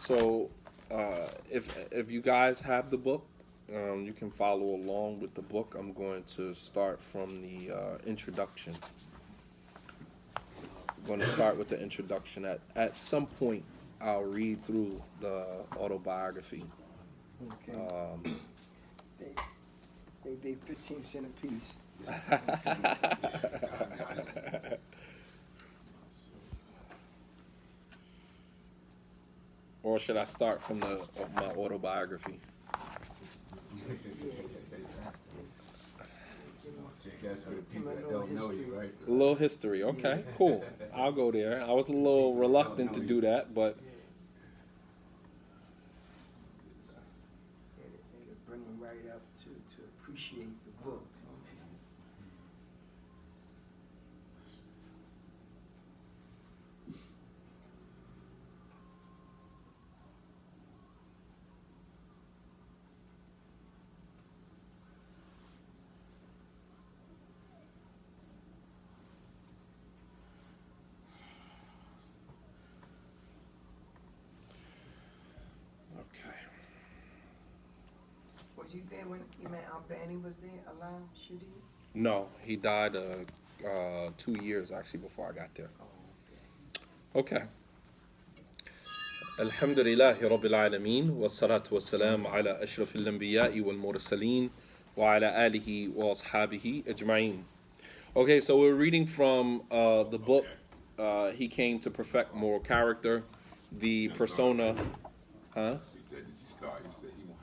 So, if you guys have the book, you can follow along with the book. I'm going to start from the introduction. I'm going to start with the introduction. At some point, I'll read through the autobiography. Okay. They 15 cents a piece. Or should I start from my autobiography? A little history. Okay, cool. I'll go there. I was a little reluctant to do that, but It'll bring them right up to appreciate the book. okay. Was you there when Imam Albani was there, Imam Shadeed? No, he died 2 years actually before I got there. Okay. الحمد لله رب العالمين والصلاة والسلام على أشرف الأنبياء والمرسلين وعلى آله وأصحابه أجمعين. Okay, so we're reading from the book He Came to Perfect Moral Character, the persona. Huh? He said, did you start?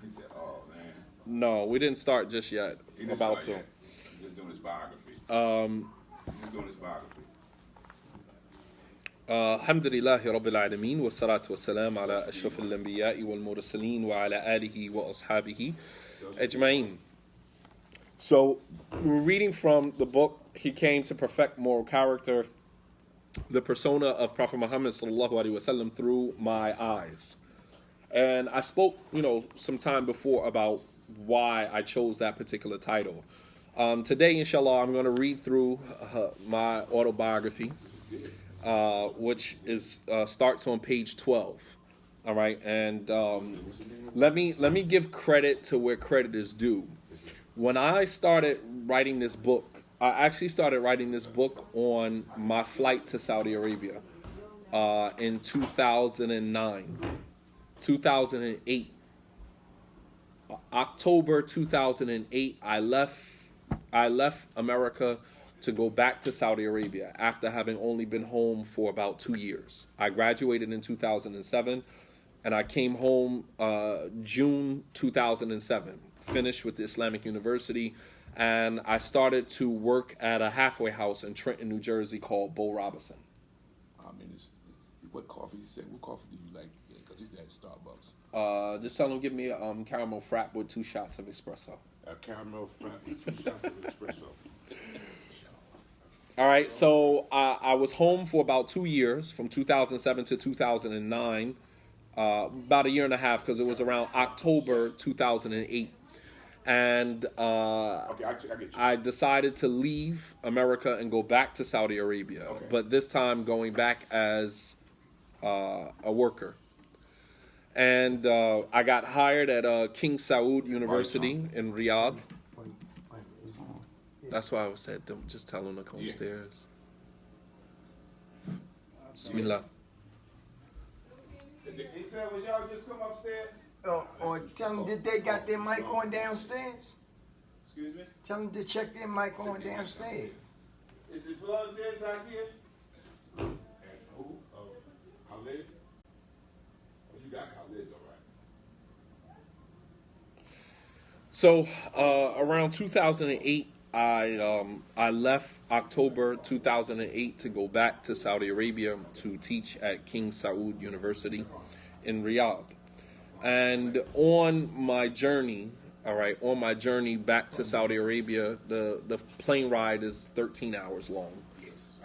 He said, oh man. No, we didn't start just yet. He didn't About start to. yet. He's just doing his biography. He's doing his biography. الحمد لله رب العالمين والصلاة والسلام على أشرف الأنبياء والمرسلين وعلى آله وأصحابه أجمعين. So we're reading from the book He Came to Perfect Moral Character, the persona of Prophet Muhammad sallallahu alaihi wasallam through my eyes. And I spoke, some time before about why I chose that particular title. Today, inshallah, I'm going to read through my autobiography, which is starts on page 12. All right, and let me give credit to where credit is due. When I started writing this book, I actually started writing this book on my flight to Saudi Arabia in 2009. 2008, October 2008, I left America to go back to Saudi Arabia after having only been home for about 2 years. I graduated in 2007, and I came home June 2007, finished with the Islamic University, and I started to work at a halfway house in Trenton, New Jersey called Bo Robinson. I mean, what coffee? He said, what coffee do you like? Because he's at Starbucks. Just tell him give me a caramel frap with 2 shots of espresso. A caramel frap with 2 shots of espresso. All right, so I was home for about 2 years, from 2007 to 2009, about a year and a half, because it was around October 2008. And Okay, I get you. I decided to leave America and go back to Saudi Arabia, but this time going back as a worker. And I got hired at King Saud University in Riyadh. That's why I said, don't just tell him to come upstairs. Bismillah. He said, was y'all just come upstairs? Or tell them that they got their mic on downstairs. Excuse me? Tell them to check their mic on downstairs. Is it plugged in out here? And who? Khalid? Oh, you got Khalid, all right. So around 2008, I left October 2008 to go back to Saudi Arabia to teach at King Saud University in Riyadh. And on my journey back to Saudi Arabia, the plane ride is 13 hours long.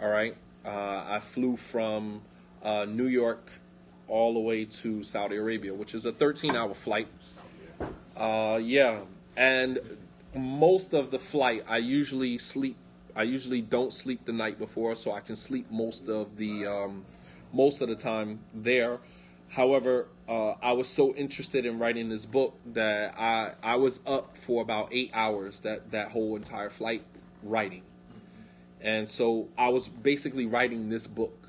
All right. I flew from New York all the way to Saudi Arabia, which is a 13-hour flight. And most of the flight, I usually don't sleep the night before, so I can sleep most of the time there. However, I was so interested in writing this book that I was up for about 8 hours that whole entire flight writing. And so I was basically writing this book.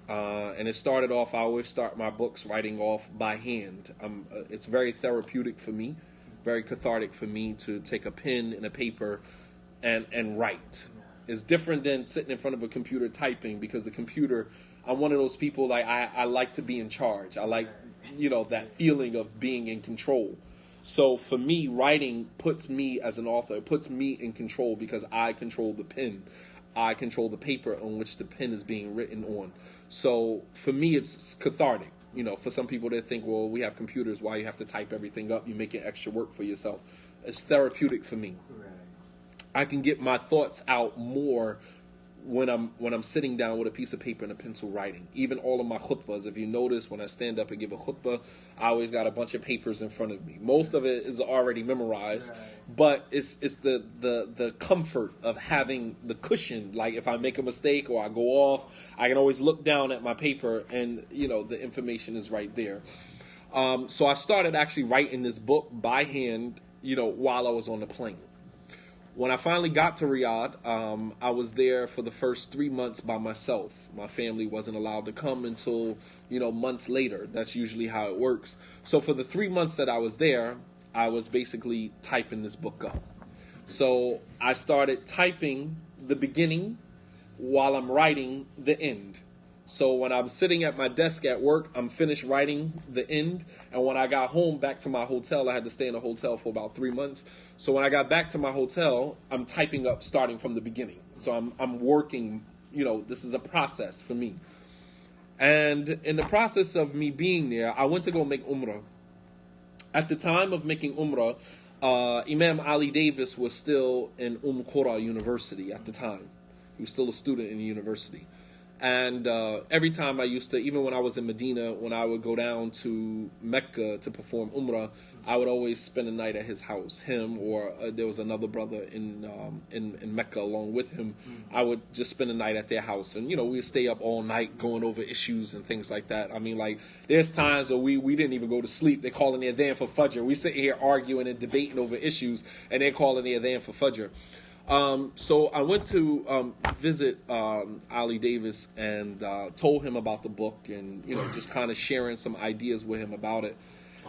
And it started off, I always start my books writing off by hand. It's very therapeutic for me, very cathartic for me to take a pen and a paper and write. It's different than sitting in front of a computer typing, because the computer, I'm one of those people, like I like to be in charge. I like, that feeling of being in control. So for me, writing puts me as an author, it puts me in control, because I control the pen. I control the paper on which the pen is being written on. So for me, it's cathartic. For some people, they think, well, we have computers, why you have to type everything up? You make it extra work for yourself. It's therapeutic for me. Right. I can get my thoughts out more when I'm sitting down with a piece of paper and a pencil writing. Even all of my khutbahs, if you notice, when I stand up and give a khutbah, I always got a bunch of papers in front of me. Most of it is already memorized, Right. but it's the comfort of having the cushion. Like if I make a mistake or I go off, I can always look down at my paper and the information is right there. So I started actually writing this book by hand, while I was on the plane. When I finally got to Riyadh, I was there for the first 3 months by myself. My family wasn't allowed to come until, months later. That's usually how it works. So for the 3 months that I was there, I was basically typing this book up. So I started typing the beginning while I'm writing the end. So when I'm sitting at my desk at work, I'm finished writing the end. And when I got home back to my hotel, I had to stay in a hotel for about 3 months. So when I got back to my hotel, I'm typing up starting from the beginning. So I'm working, this is a process for me. And in the process of me being there, I went to go make Umrah. At the time of making Umrah, Imam Ali Davis was still in Qura University at the time. He was still a student in the university. And every time I used to, even when I was in Medina, when I would go down to Mecca to perform Umrah, I would always spend a night at his house. Him or there was another brother in Mecca along with him. I would just spend a night at their house. And, we would stay up all night going over issues and things like that. I mean, like, there's times where we didn't even go to sleep. They're calling their adhan for Fajr. We sitting here arguing and debating over issues, and they're calling their adhan for Fajr. So I went to visit Ali Davis and told him about the book and, just kind of sharing some ideas with him about it.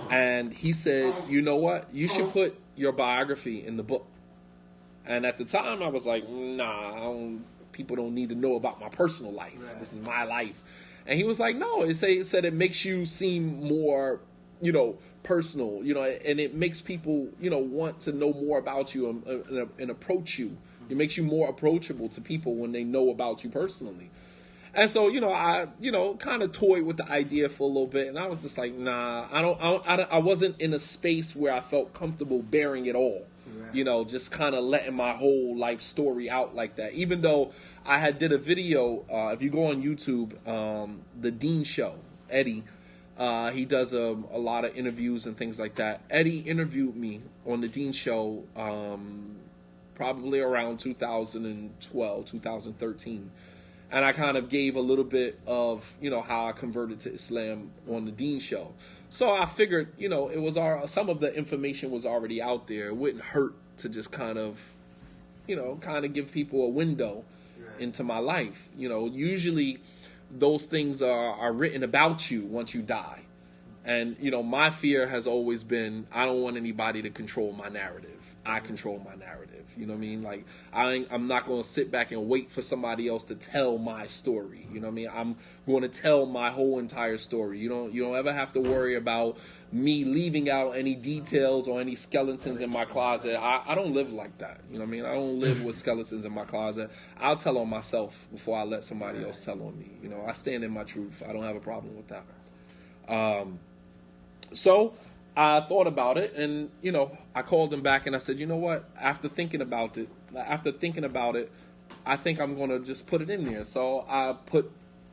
And he said, you know what? You should put your biography in the book. And at the time, I was like, nah, people don't need to know about my personal life. Right. This is my life. And he was like, no, it said it makes you seem more, personal, and it makes people, want to know more about you and approach you. It makes you more approachable to people when they know about you personally. And so, I kind of toyed with the idea for a little bit, and I was just like, nah, I wasn't in a space where I felt comfortable bearing it all. Right. Just kind of letting my whole life story out like that. Even though I had did a video, if you go on YouTube, the Dean Show, Eddie, he does a lot of interviews and things like that. Eddie interviewed me on the Dean Show probably around 2012, 2013. And I kind of gave a little bit of, how I converted to Islam on the Dean Show. So I figured, it was some of the information was already out there. It wouldn't hurt to just kind of give people a window into my life. Usually those things are written about you once you die. And, my fear has always been, I don't want anybody to control my narrative. I control my narrative. You know what I mean? Like, I'm not going to sit back and wait for somebody else to tell my story. You know what I mean? I'm going to tell my whole entire story. You don't ever have to worry about me leaving out any details or any skeletons in my closet. I don't live like that. You know what I mean? I don't live with skeletons in my closet. I'll tell on myself before I let somebody else tell on me. I stand in my truth. I don't have a problem with that. So I thought about it, and, I called him back and I said, you know what? After thinking about it, I think I'm going to just put it in there. So I put,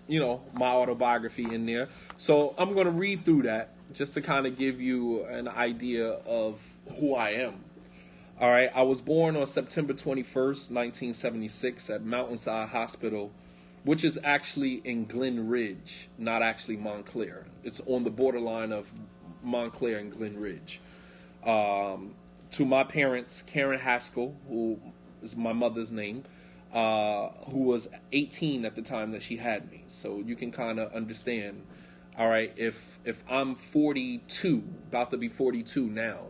my autobiography in there. So I'm going to read through that just to kind of give you an idea of who I am. All right. I was born on September 21st, 1976 at Mountainside Hospital, which is actually in Glen Ridge, not actually Montclair. It's on the borderline of Montclair and Glen Ridge. To my parents, Karen Haskell, who is my mother's name, who was 18 at the time that she had me. So you can kind of understand, all right, if I'm 42, about to be 42 now,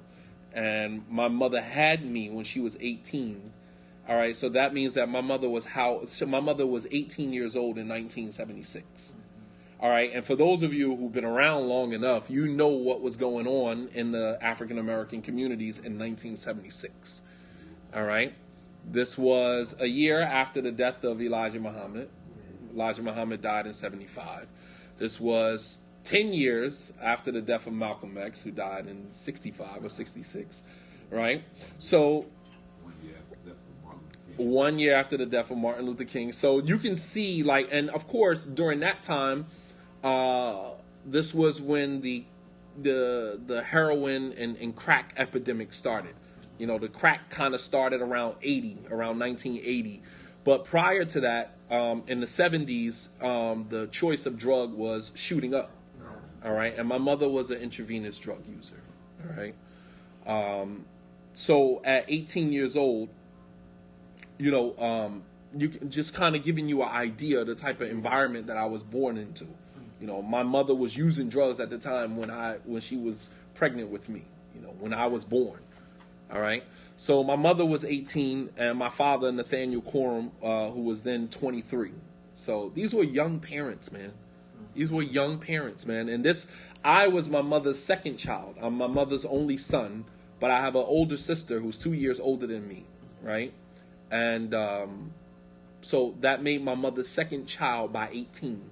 and my mother had me when she was 18, all right, so that means that my mother was 18 years old in 1976. All right, and for those of you who've been around long enough, you know what was going on in the African American communities in 1976. All right, this was a year after the death of Elijah Muhammad. Elijah Muhammad died in 75. This was 10 years after the death of Malcolm X, who died in 65 or 66. Right, so 1 year after the death of Martin Luther King. So you can see, like, and of course during that time, this was when the heroin and crack epidemic started. You know, the crack kind of started around 1980. But prior to that, in the 70s, the choice of drug was shooting up. All right, and my mother was an intravenous drug user. All right, so at 18 years old, you know, you can just kind of giving you an idea of the type of environment that I was born into. You know, my mother was using drugs at the time when she was pregnant with me, you know, when I was born. All right. So my mother was 18 and my father, Nathaniel Coram, who was then 23. So these were young parents, man. These were young parents, man. And I was my mother's second child. I'm my mother's only son, but I have an older sister who's 2 years older than me. Right. And so that made my mother's second child by 18,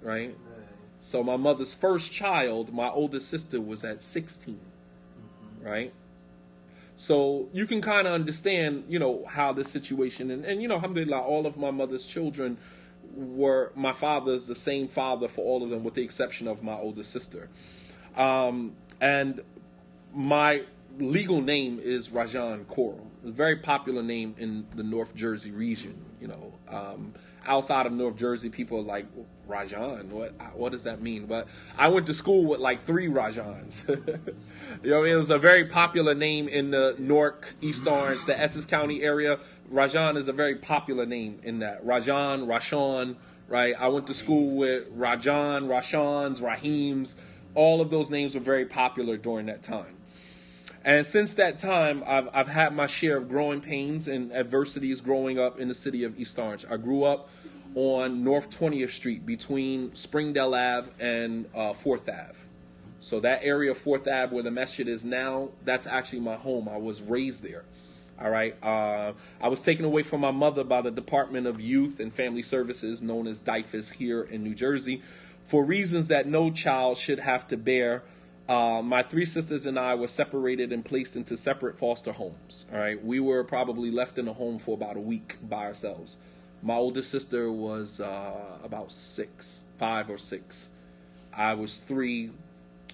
right? So my mother's first child, my oldest sister, was at 16, right? So you can kind of understand, you know, how this situation, and you know, alhamdulillah, all of my mother's children were my father's, the same father for all of them, with the exception of my oldest sister. And my legal name is Rajan Coram. A very popular name in the North Jersey region. You know, outside of North Jersey, people are like, Rajan, what does that mean? But I went to school with like 3 Rajans. You know what I mean? It was a very popular name in the Newark, East Orange, the Essex County area. Rajan is a very popular name in that. Rajan, Rashawn, right? I went to school with Rajan, Rashans, Rahims. All of those names were very popular during that time. And since that time, I've had my share of growing pains and adversities growing up in the city of East Orange. I grew up on North 20th Street between Springdale Ave and 4th Ave. So that area of 4th Ave where the masjid is now, that's actually my home. I was raised there. All right. I was taken away from my mother by the Department of Youth and Family Services, known as DYFS, here in New Jersey, for reasons that no child should have to bear. My 3 sisters and I were separated and placed into separate foster homes. All right. We were probably left in a home for about a week by ourselves. My oldest sister was about 5 or 6. I was 3.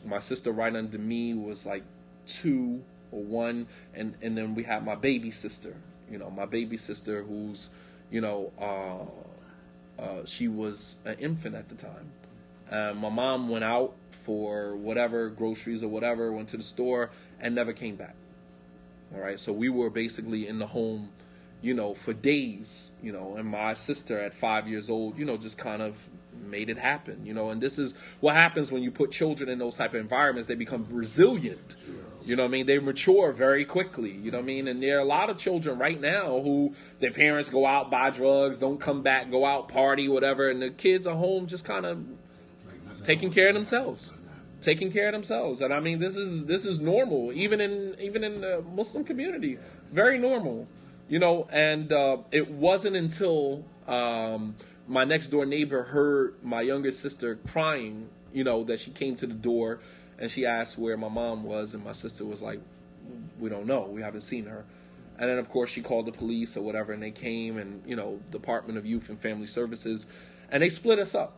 My sister right under me was like 2 or 1. And then we had my baby sister, you know, who's, you know, she was an infant at the time. My mom went out for whatever, groceries or whatever, went to the store and never came back. All right. So we were basically in the home, you know, for days, you know, and my sister at 5 years old, you know, just kind of made it happen, you know, and this is what happens when you put children in those type of environments. They become resilient, you know what I mean? They mature very quickly, you know what I mean? And there are a lot of children right now who their parents go out, buy drugs, don't come back, go out, party, whatever, and the kids are home just kind of taking care of themselves. And I mean, this is normal, even in the Muslim community, very normal. You know, and it wasn't until my next door neighbor heard my younger sister crying, you know, that she came to the door and she asked where my mom was. And my sister was like, we don't know. We haven't seen her. And then, of course, she called the police or whatever. And they came and, you know, Department of Youth and Family Services. And they split us up.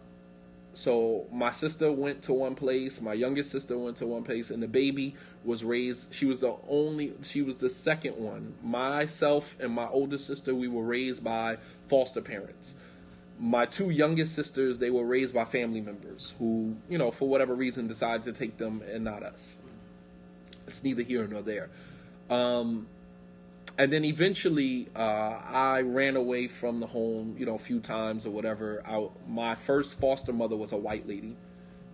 So my sister went to one place, my youngest sister went to one place, and the baby was raised. She was the second one. Myself and my older sister, we were raised by foster parents. My two youngest sisters, they were raised by family members who, for whatever reason, decided to take them and not us. It's neither here nor there. And then eventually, I ran away from the home, a few times or whatever. My first foster mother was a white lady,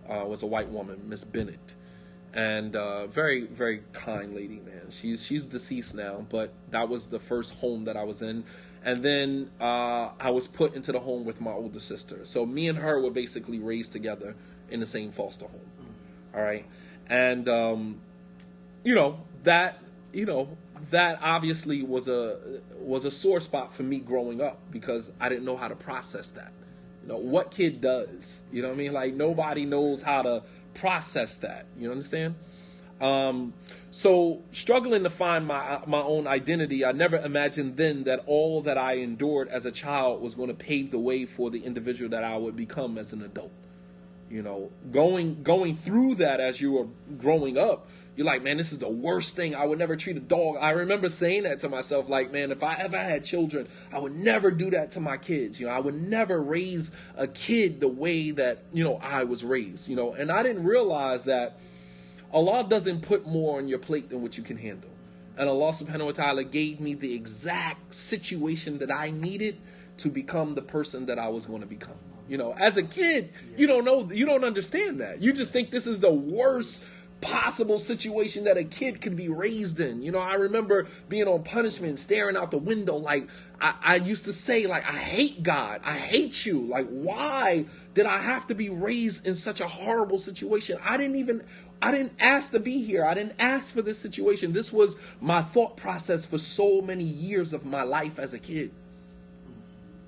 was a white woman, Miss Bennett. And very, very kind lady, man. She's deceased now, but that was the first home that I was in. And then I was put into the home with my older sister. So me and her were basically raised together in the same foster home. All right. And, that obviously was a sore spot for me growing up because I didn't know how to process that. What kid does? You know what I mean? Like, nobody knows how to process that. You understand? So struggling to find my own identity, I never imagined then that all that I endured as a child was going to pave the way for the individual that I would become as an adult. Going through that as you were growing up, you're like, man, this is the worst thing. I would never treat a dog. I remember saying that to myself, like, man, if I ever had children, I would never do that to my kids. I would never raise a kid the way that, I was raised, and I didn't realize that Allah doesn't put more on your plate than what you can handle. And Allah subhanahu wa ta'ala gave me the exact situation that I needed to become the person that I was going to become. As a kid, you don't know, you don't understand that. You just think this is the worst possible situation that a kid could be raised in. I remember being on punishment, staring out the window. Like, I used to say, like, I hate God. I hate you. Like, why did I have to be raised in such a horrible situation? I didn't ask to be here. I didn't ask for this situation. This was my thought process for so many years of my life as a kid.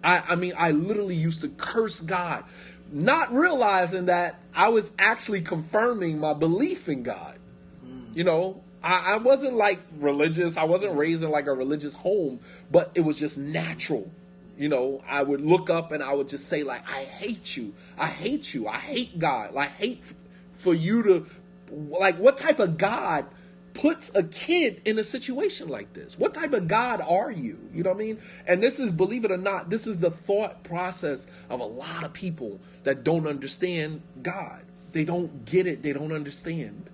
I mean, I literally used to curse God, not realizing that I was actually confirming my belief in God. I wasn't like religious. I wasn't raised in like a religious home, but it was just natural. I would look up and I would just say, like, I hate you. I hate you. I hate God. I hate for you to, like, what type of God puts a kid in a situation like this? What type of God are you? You know what I mean? And this is, believe it or not, this is the thought process of a lot of people that don't understand God. They don't get it. They don't understand.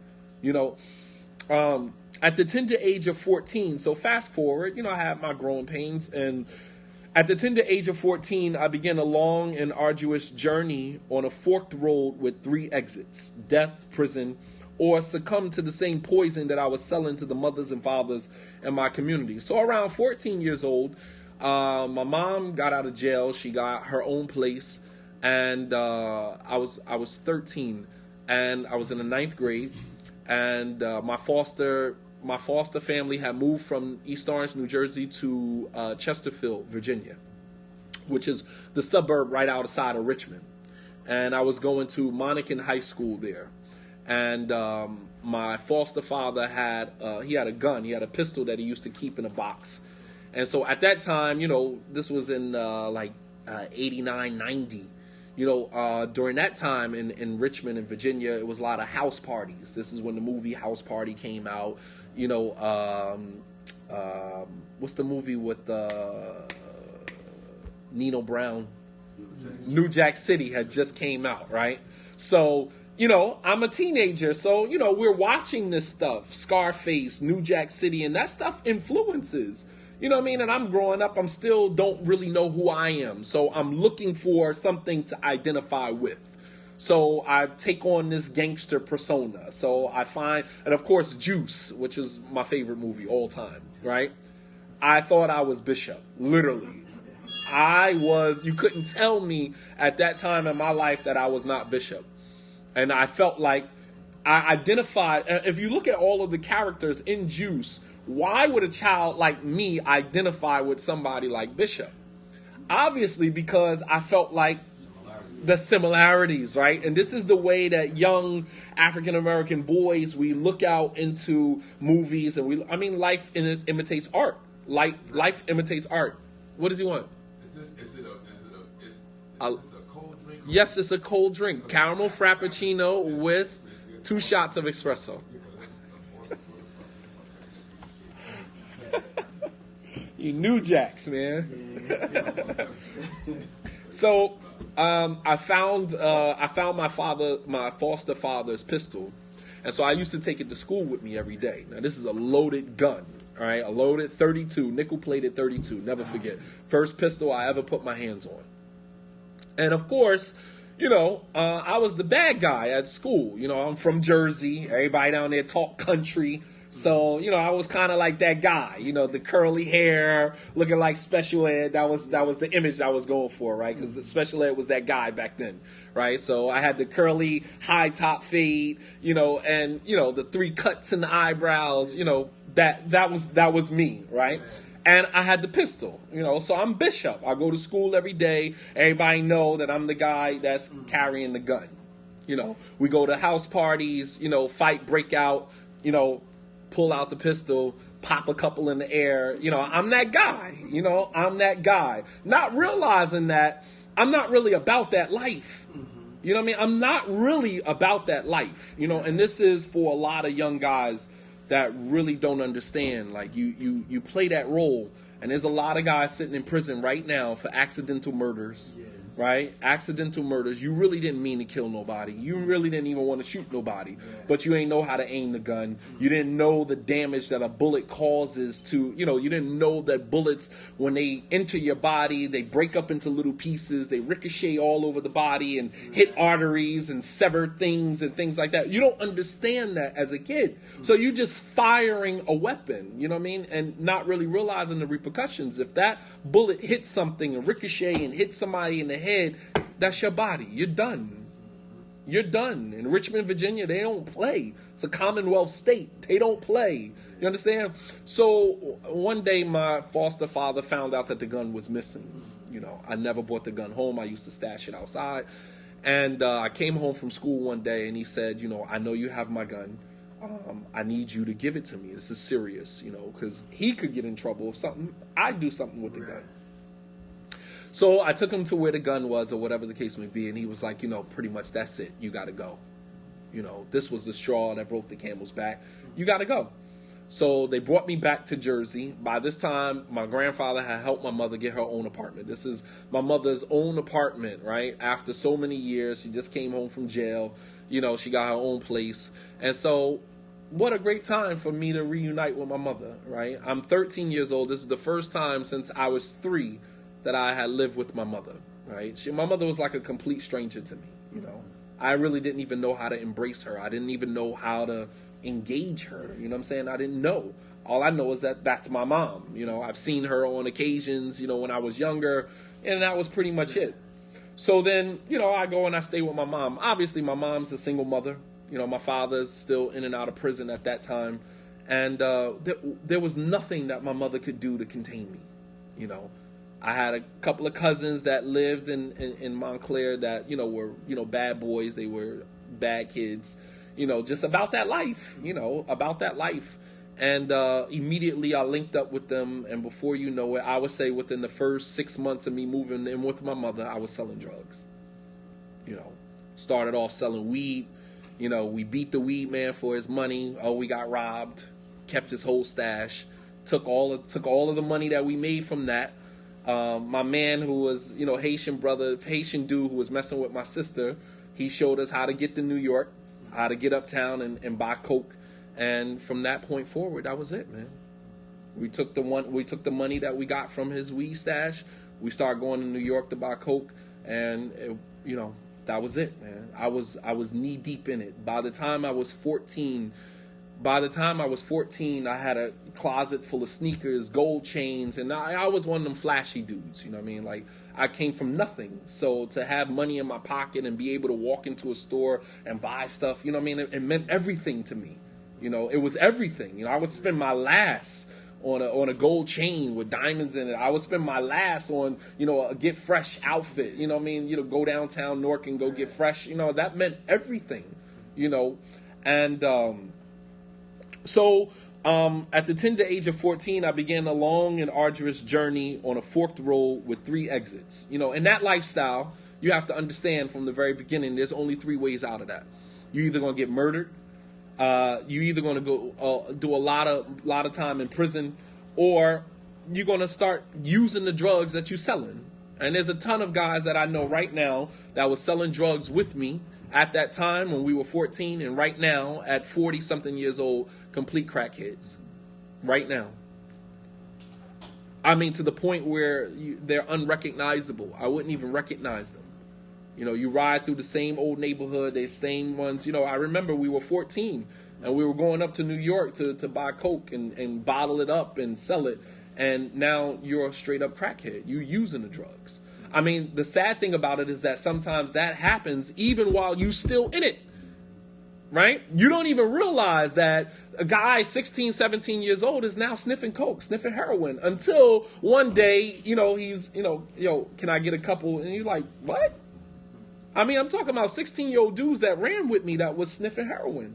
At the tender age of 14, so fast forward, I had my growing pains, and at the tender age of 14, I began a long and arduous journey on a forked road with 3 exits: death, prison, or succumb to the same poison that I was selling to the mothers and fathers in my community. So around 14 years old, my mom got out of jail. She got her own place, and I was 13, and I was in the 9th grade, and my foster family had moved from East Orange, New Jersey to Chesterfield, Virginia, which is the suburb right outside of Richmond. And I was going to Monacan High School there. And my foster father had a gun. He had a pistol that he used to keep in a box. And so at that time, this was in 89, 90. During that time in Richmond and Virginia, it was a lot of house parties. This is when the movie House Party came out. What's the movie with Nino Brown? New Jack City had just came out, right? So, I'm a teenager, so, we're watching this stuff, Scarface, New Jack City, and that stuff influences, you know what I mean? And I'm growing up, I'm still don't really know who I am, so I'm looking for something to identify with. So I take on this gangster persona. So I find, and of course, Juice, which is my favorite movie all time, right? I thought I was Bishop, literally. You couldn't tell me at that time in my life that I was not Bishop. And I felt like I identified, if you look at all of the characters in Juice, why would a child like me identify with somebody like Bishop? Obviously, because I felt like the similarities, right? And this is the way that young African-American boys, we look out into movies and life imitates art. Life imitates art. What does he want? Is this a cold drink? Yes, it's a cold drink. Caramel Frappuccino with 2 shots of espresso. You New Jacks, man. So I found my foster father's pistol, and so I used to take it to school with me every day. Now this is a loaded gun, all right, a loaded 32, nickel-plated 32. Never forget, first pistol I ever put my hands on. And of course, I was the bad guy at school. I'm from Jersey. Everybody down there talk country. So, I was kind of like that guy, the curly hair, looking like special ed. That was the image I was going for, right? Because the special ed was that guy back then, right? So I had the curly high top fade, and, the 3 cuts in the eyebrows, that was me, right? And I had the pistol, so I'm Bishop. I go to school every day. Everybody know that I'm the guy that's carrying the gun. We go to house parties, fight, break out, pull out the pistol, pop a couple in the air. I'm that guy. I'm that guy. Not realizing that I'm not really about that life. You know what I mean? I'm not really about that life. And this is for a lot of young guys that really don't understand. Like you play that role, and there's a lot of guys sitting in prison right now for accidental murders. Right? Accidental murders. You really didn't mean to kill nobody. You really didn't even want to shoot nobody. But you ain't know how to aim the gun. You didn't know the damage that a bullet causes to, you didn't know that bullets, when they enter your body, they break up into little pieces. They ricochet all over the body and hit arteries and sever things and things like that. You don't understand that as a kid. So you're just firing a weapon, you know what I mean? And not really realizing the repercussions. If that bullet hits something and ricochet and hit somebody in the head, that's your body. You're done. You're done. In Richmond, Virginia, they don't play. It's a Commonwealth state. They don't play. You understand? So one day my foster father found out that the gun was missing. I never brought the gun home. I used to stash it outside. And I came home from school one day and he said, I know you have my gun. I need you to give it to me. This is serious, because he could get in trouble if I do something with the gun. So I took him to where the gun was, or whatever the case may be, and he was like, pretty much that's it. You got to go. This was the straw that broke the camel's back. You got to go. So they brought me back to Jersey. By this time, my grandfather had helped my mother get her own apartment. This is my mother's own apartment, right? After so many years, she just came home from jail. She got her own place. And so what a great time for me to reunite with my mother, right? I'm 13 years old. This is the first time since I was 3 that I had lived with my mother, right? My mother was like a complete stranger to me, I really didn't even know how to embrace her. I didn't even know how to engage her, you know what I'm saying? I didn't know. All I know is that that's my mom, I've seen her on occasions, when I was younger, and that was pretty much it. So then, I go and I stay with my mom. Obviously, my mom's a single mother. My father's still in and out of prison at that time. And there was nothing that my mother could do to contain me, I had a couple of cousins that lived in Montclair that, were, bad boys. They were bad kids, just about that life, about that life. And immediately I linked up with them. And before you know it, I would say within the first 6 months of me moving in with my mother, I was selling drugs. Started off selling weed. We beat the weed man for his money. Oh, we got robbed. Kept his whole stash. Took all of the money that we made from that. My man, who was, Haitian dude who was messing with my sister, he showed us how to get to New York, how to get uptown and buy coke. And from that point forward, that was it, man. We took the money that we got from his weed stash. We started going to New York to buy coke, and that was it, man. I was knee deep in it. By the time I was 14, I had a closet full of sneakers, gold chains, and I was one of them flashy dudes, you know what I mean? Like, I came from nothing. So to have money in my pocket and be able to walk into a store and buy stuff, you know what I mean? It meant everything to me. It was everything. I would spend my last on a gold chain with diamonds in it. I would spend my last on, a Get Fresh outfit, you know what I mean? Go downtown Newark and go get fresh. That meant everything, and so at the tender age of 14, I began a long and arduous journey on a forked road with 3 exits. In that lifestyle, you have to understand from the very beginning, there's only 3 ways out of that. You're either going to get murdered, you're either going to go do a lot of time in prison, or you're going to start using the drugs that you're selling. And there's a ton of guys that I know right now that was selling drugs with me at that time when we were 14, and right now at 40 something years old, complete crackheads. Right now. I mean, to the point where they're unrecognizable. I wouldn't even recognize them. You know, you ride through the same old neighborhood, the same ones. You know, I remember we were 14 and we were going up to New York to buy coke and bottle it up and sell it. And now you're a straight up crackhead. You're using the drugs. I mean, the sad thing about it is that sometimes that happens even while you still in it. Right? You don't even realize that a guy 16, 17 years old is now sniffing coke, sniffing heroin, until one day, you know, he's, you know, yo, can I get a couple? And you're like, what? I mean, I'm talking about 16-year-old dudes that ran with me that was sniffing heroin.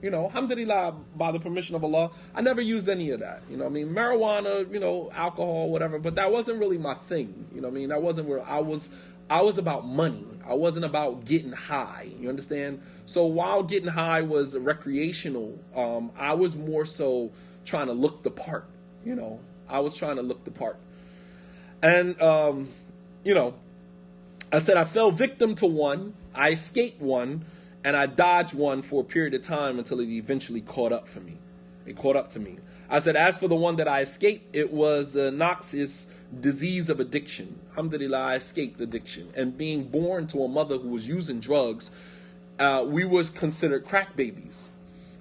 You know, alhamdulillah, by the permission of Allah, I never used any of that. You know what I mean? Marijuana, you know, alcohol, whatever, but that wasn't really my thing. You know what I mean? That wasn't where I was about money. I wasn't about getting high. You understand? So while getting high was recreational, I was more so trying to look the part. You know, I was trying to look the part. And, you know, I said I fell victim to one, I escaped one, and I dodged one for a period of time until it eventually caught up for me. It caught up to me. I said, as for the one that I escaped, it was the noxious disease of addiction. Alhamdulillah, I escaped addiction. And being born to a mother who was using drugs, we was considered crack babies,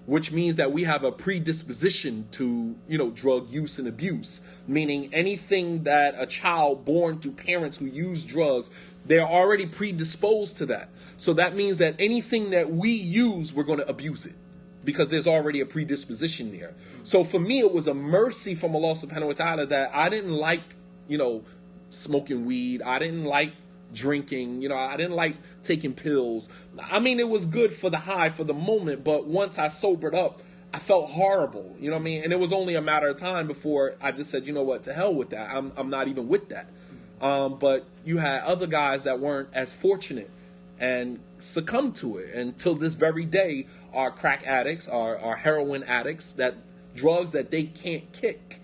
which means that we have a predisposition to, you know, drug use and abuse, meaning anything that a child born to parents who use drugs, they're already predisposed to that. So that means that anything that we use, we're going to abuse it, because there's already a predisposition there. So for me, it was a mercy from Allah subhanahu wa ta'ala that I didn't like, you know, smoking weed. I didn't like drinking. You know, I didn't like taking pills. I mean, it was good for the high for the moment, but once I sobered up, I felt horrible. You know what I mean? And it was only a matter of time before I just said, you know what, to hell with that. I'm not even with that. But you had other guys that weren't as fortunate and succumbed to it. And till this very day, are crack addicts, are heroin addicts, that drugs that they can't kick.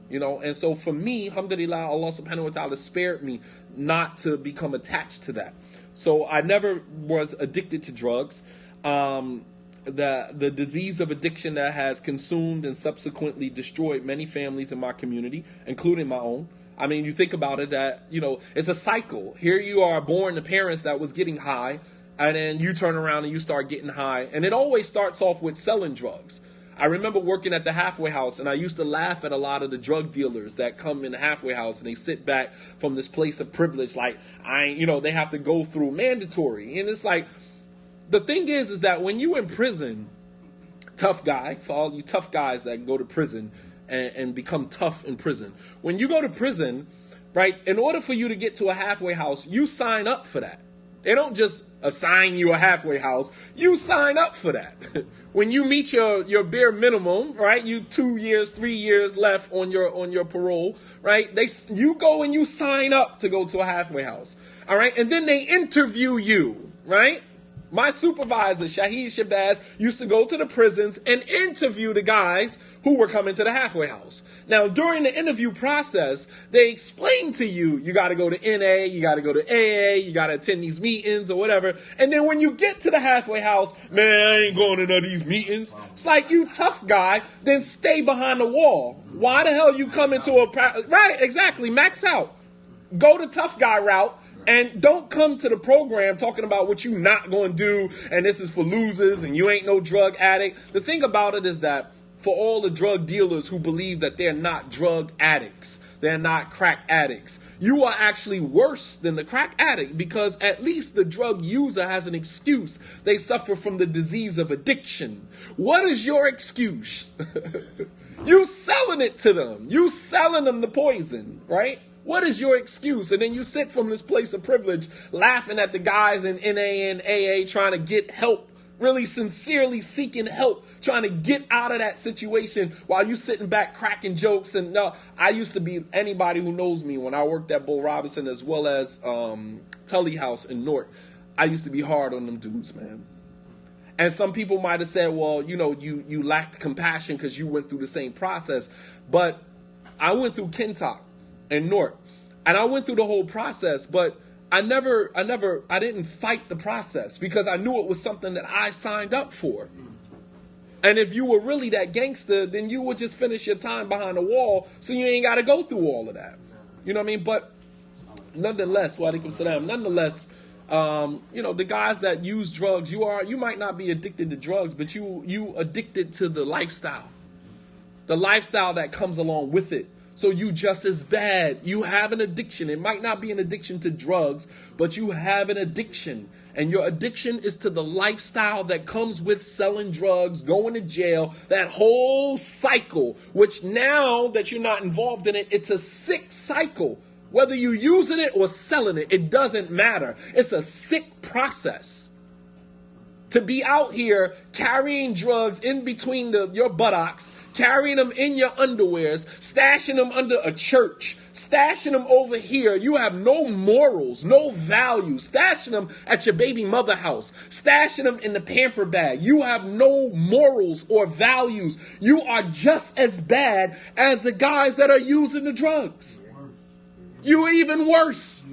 You know, and so for me, alhamdulillah, Allah subhanahu wa ta'ala spared me not to become attached to that. So I never was addicted to drugs. The disease of addiction that has consumed and subsequently destroyed many families in my community, including my own. I mean, you think about it, that, you know, it's a cycle. Here you are born to parents that was getting high, and then you turn around and you start getting high. And it always starts off with selling drugs. I remember working at the halfway house, and I used to laugh at a lot of the drug dealers that come in the halfway house and they sit back from this place of privilege, like, they have to go through mandatory. And it's like, the thing is that when you in prison, tough guy, for all you tough guys that go to prison and become tough in prison, when you go to prison, right, in order for you to get to a halfway house, you sign up for that. They don't just assign you a halfway house. You sign up for that. When you meet your bare minimum, right? You 2 years, 3 years left on your parole, right? You go and you sign up to go to a halfway house. All right? And then they interview you, right? My supervisor, Shaheed Shabazz, used to go to the prisons and interview the guys who were coming to the halfway house. Now, during the interview process, they explain to you, you got to go to NA, you got to go to AA, you got to attend these meetings or whatever. And then when you get to the halfway house, man, I ain't going to none of these meetings. It's like, you tough guy, then stay behind the wall. Why the hell you come into a... Right, exactly, max out. Go the tough guy route. And don't come to the program talking about what you not going to do, and this is for losers, and you ain't no drug addict. The thing about it is that for all the drug dealers who believe that they're not drug addicts, they're not crack addicts, you are actually worse than the crack addict, because at least the drug user has an excuse. They suffer from the disease of addiction. What is your excuse? You selling it to them. You selling them the poison, right? What is your excuse? And then you sit from this place of privilege laughing at the guys in NA and AA trying to get help, really sincerely seeking help, trying to get out of that situation while you sitting back cracking jokes. And no, I used to be, anybody who knows me, when I worked at Bull Robinson as well as Tully House in Newark, I used to be hard on them dudes, man. And some people might have said, well, you lacked compassion because you went through the same process. But I went through Kentuck and Newark. And I went through the whole process, but I didn't fight the process because I knew it was something that I signed up for. And if you were really that gangster, then you would just finish your time behind the wall, so you ain't got to go through all of that. You know what I mean? But nonetheless, the guys that use drugs, you might not be addicted to drugs, but you addicted to the lifestyle that comes along with it. So you just as bad. You have an addiction. It might not be an addiction to drugs, but you have an addiction. And your addiction is to the lifestyle that comes with selling drugs, going to jail, that whole cycle, which now that you're not involved in it, it's a sick cycle. Whether you're using it or selling it, it doesn't matter. It's a sick process. To be out here carrying drugs in between your buttocks, carrying them in your underwears, stashing them under a church, stashing them over here. You have no morals, no values. Stashing them at your baby mother house, stashing them in the pamper bag. You have no morals or values. You are just as bad as the guys that are using the drugs. You are even worse.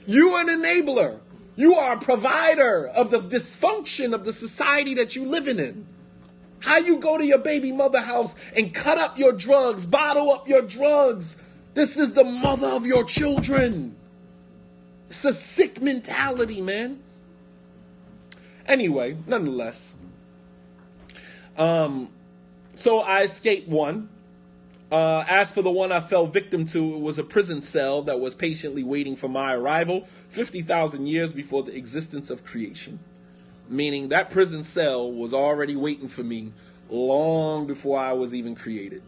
You are an enabler. You are a provider of the dysfunction of the society that you're living in. How you go to your baby mother house and cut up your drugs, bottle up your drugs. This is the mother of your children. It's a sick mentality, man. Anyway, nonetheless. So I escaped one. As for the one I fell victim to, it was a prison cell that was patiently waiting for my arrival 50,000 years before the existence of creation. Meaning that prison cell was already waiting for me long before I was even created.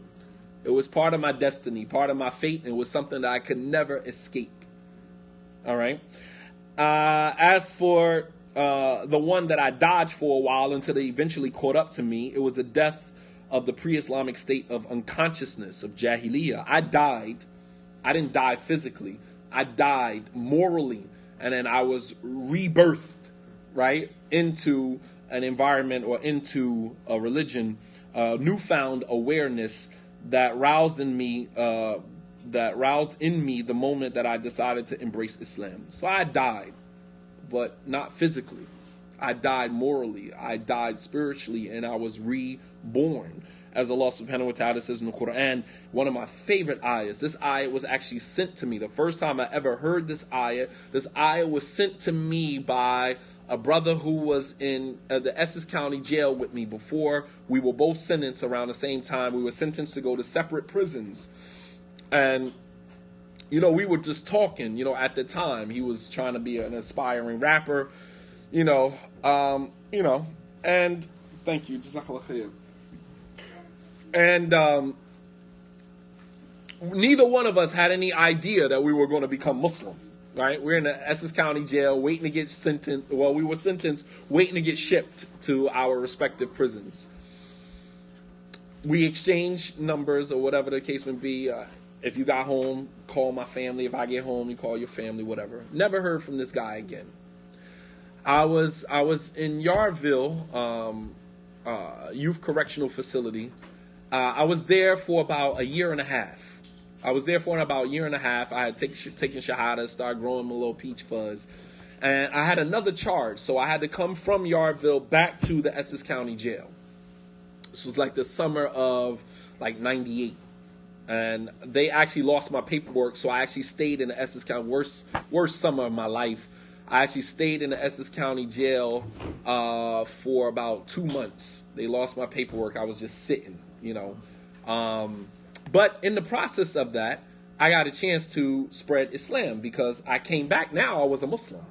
It was part of my destiny, part of my fate, and it was something that I could never escape. All right. As for the one that I dodged for a while until they eventually caught up to me, it was the death of the pre-Islamic state of unconsciousness, of Jahiliyyah. I died. I didn't die physically. I died morally. And then I was rebirthed, right, into an environment or into a religion, newfound awareness that roused in me the moment that I decided to embrace Islam. So I died, but not physically. I died morally. I died spiritually, and I was reborn. As Allah subhanahu wa ta'ala says in the Quran, one of my favorite ayahs. This ayah was actually sent to me. The first time I ever heard this ayah was sent to me by a brother who was in the Essex County jail with me before. We were both sentenced around the same time. We were sentenced to go to separate prisons. And, we were just talking, at the time. He was trying to be an aspiring rapper, and thank you, Jazakallah khair. And neither one of us had any idea that we were going to become Muslim, right? We're in the Essex County jail waiting to get sentenced. Well, we were sentenced waiting to get shipped to our respective prisons. We exchanged numbers or whatever the case may be. If you got home, call my family. If I get home, you call your family, whatever. Never heard from this guy again. I was in Yardville Youth Correctional Facility. I was there for about a year and a half. I had taken Shahadah, started growing my little peach fuzz. And I had another charge, so I had to come from Yardville back to the Essex County Jail. This was like the summer of like 98. And they actually lost my paperwork, so I actually stayed in the Essex County, worst summer of my life. I actually stayed in the Essex County Jail for about 2 months. They lost my paperwork. I was just sitting, But in the process of that, I got a chance to spread Islam because I came back. Now I was a Muslim,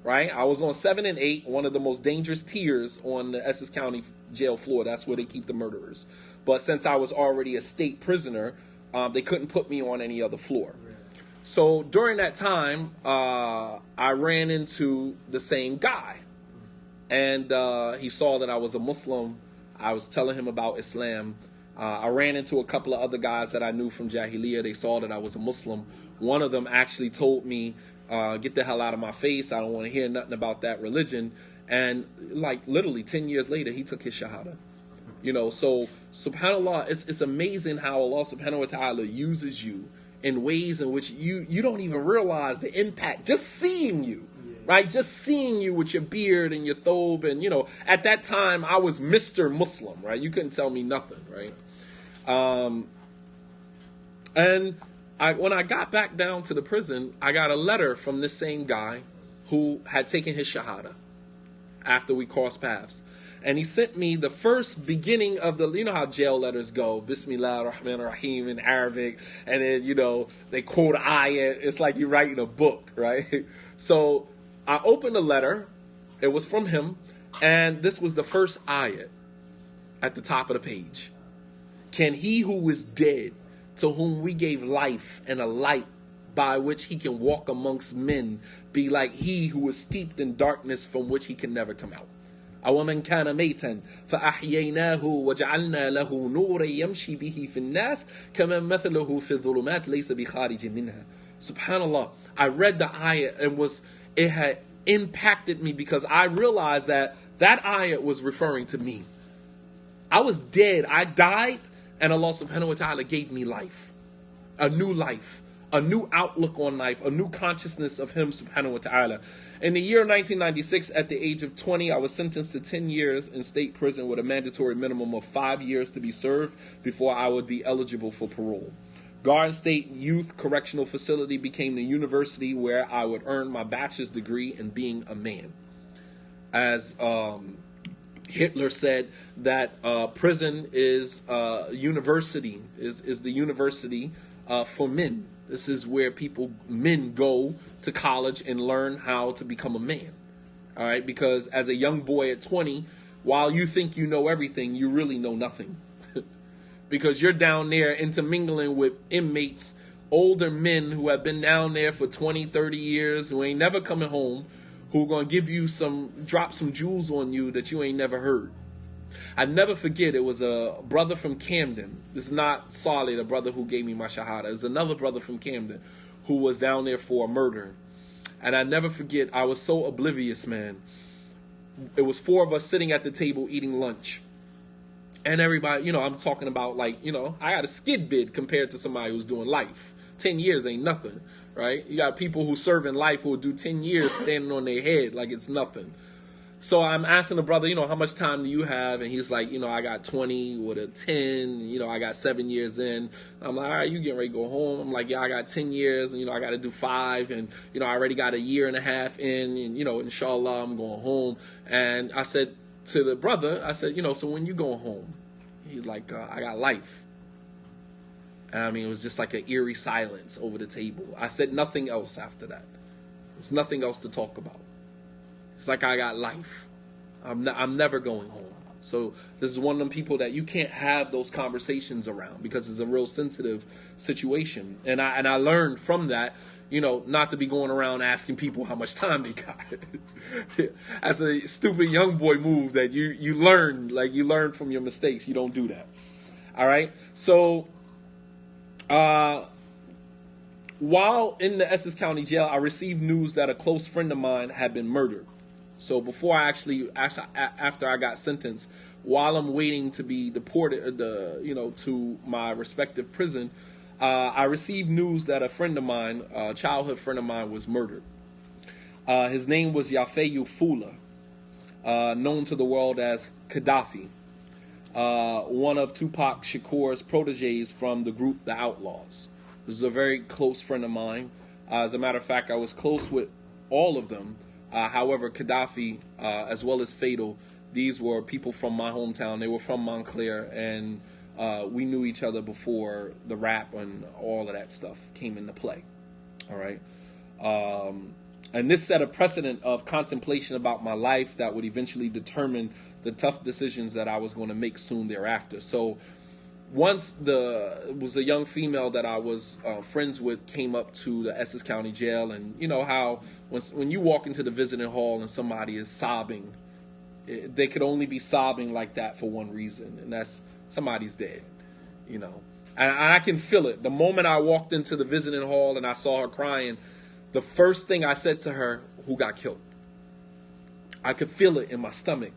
right? I was on 7 and 8, one of the most dangerous tiers on the Essex County jail floor. That's where they keep the murderers. But since I was already a state prisoner, they couldn't put me on any other floor. So during that time, I ran into the same guy. And he saw that I was a Muslim. I was telling him about Islam. I ran into a couple of other guys that I knew from Jahiliyyah. They saw that I was a Muslim. One of them actually told me, get the hell out of my face. I don't want to hear nothing about that religion. And like literally 10 years later, he took his Shahadah. So subhanAllah, it's amazing how Allah subhanahu wa ta'ala uses you in ways in which you don't even realize the impact. Just seeing you, right? Just seeing you with your beard and your thobe. And, at that time, I was Mr. Muslim, right? You couldn't tell me nothing, right? And when I got back down to the prison, I got a letter from this same guy who had taken his Shahadah after we crossed paths. And he sent me the first beginning of the, how jail letters go, Bismillah ar-Rahman ar-Rahim in Arabic, and then, they quote ayat. It's like you're writing a book, right? So I opened the letter. It was from him, and this was the first ayat at the top of the page. Can he who is dead, to whom we gave life and a light by which he can walk amongst men, be like he who is steeped in darkness from which he can never come out? أَوَمَنْ كَانَ مَيْتًا فَأَحْيَيْنَاهُ وَجَعَلْنَا لَهُ نُورًا يَمْشِي بِهِ فِي النَّاسِ كَمَنْ مَثَلُهُ فِي الظُّلُمَاتِ لَيْسَ بِخَارِجٍ مِنْهَا. Subhanallah, I read the ayat and it had impacted me because I realized that ayat was referring to me. I was dead. I died, and Allah subhanahu wa ta'ala gave me life. A new outlook on life, a new consciousness of Him subhanahu wa ta'ala. In the year 1996, at the age of 20, I was sentenced to 10 years in state prison with a mandatory minimum of 5 years to be served before I would be eligible for parole. Garden State Youth Correctional Facility became the university where I would earn my bachelor's degree in being a man. As Hitler said that prison is university, is the university for men. This is where men go to college and learn how to become a man. All right, because as a young boy at 20, while you think you know everything, you really know nothing. Because you're down there intermingling with inmates, older men who have been down there for 20, 30 years, who ain't never coming home, who are going to give you drop some jewels on you that you ain't never heard. I never forget, it was a brother from Camden. This is not Saleh, the brother who gave me my Shahada. It was another brother from Camden who was down there for a murder. And I never forget, I was so oblivious, man. It was 4 of us sitting at the table eating lunch. And everybody, I'm talking about I got a skid bid compared to somebody who's doing life. 10 years ain't nothing, right? You got people who serve in life who will do 10 years standing on their head like it's nothing. So I'm asking the brother, how much time do you have? And he's like, I got 20 with a 10, I got 7 years in. I'm like, all right, you getting ready to go home? I'm like, yeah, I got 10 years, and, I got to do 5, and, I already got a year and a half in, and, inshallah, I'm going home. And I said to the brother, so when you going home? He's like, I got life. And I mean, it was just like an eerie silence over the table. I said nothing else after that. There's nothing else to talk about. It's like I got life. I'm never going home. So this is one of them people that you can't have those conversations around because it's a real sensitive situation. And I learned from that, not to be going around asking people how much time they got. That's a stupid young boy move that you learn, you learn from your mistakes. You don't do that. All right. So while in the Essex County Jail, I received news that a close friend of mine had been murdered. So before after I got sentenced, while I'm waiting to be deported, to my respective prison, I received news that a friend of mine, a childhood friend of mine, was murdered. His name was Yafeyu Fula, known to the world as Gaddafi, one of Tupac Shakur's proteges from the group The Outlaws. This is a very close friend of mine. As a matter of fact, I was close with all of them. However, Gaddafi, as well as Fatal, these were people from my hometown. They were from Montclair, and we knew each other before the rap and all of that stuff came into play. All right. And this set a precedent of contemplation about my life that would eventually determine the tough decisions that I was going to make soon thereafter. So once it was a young female that I was friends with came up to the Essex County Jail, and you know how when you walk into the visiting hall and somebody is sobbing, they could only be sobbing like that for one reason, and that's somebody's dead, And I can feel it. The moment I walked into the visiting hall and I saw her crying, the first thing I said to her, who got killed? I could feel it in my stomach.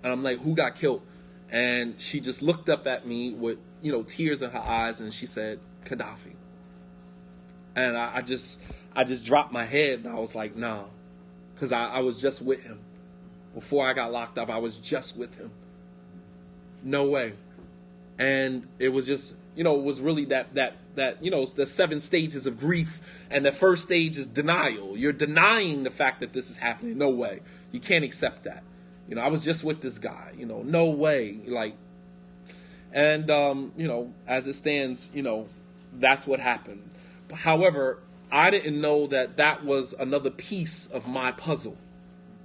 And I'm like, who got killed? And she just looked up at me with, tears in her eyes, and she said, Gaddafi. And I just dropped my head and I was like, nah. Because I was just with him. Before I got locked up, I was just with him. No way. And it was just, it was really that the 7 stages of grief. And the first stage is denial. You're denying the fact that this is happening. No way. You can't accept that. I was just with this guy. No way. And, as it stands, that's what happened. However, I didn't know that was another piece of my puzzle.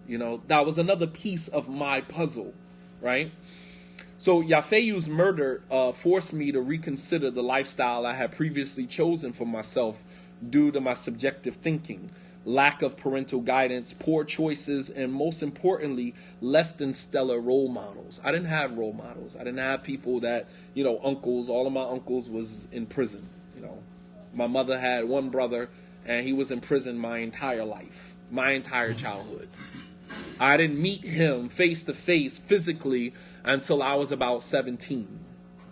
That was another piece of my puzzle, right? So Yafeyu's murder forced me to reconsider the lifestyle I had previously chosen for myself due to my subjective thinking, lack of parental guidance, poor choices, and most importantly, less than stellar role models. I didn't have role models. I didn't have people that, uncles. All of my uncles was in prison. My mother had one brother, and he was in prison my entire life, my entire childhood. I didn't meet him face to face physically until I was about 17.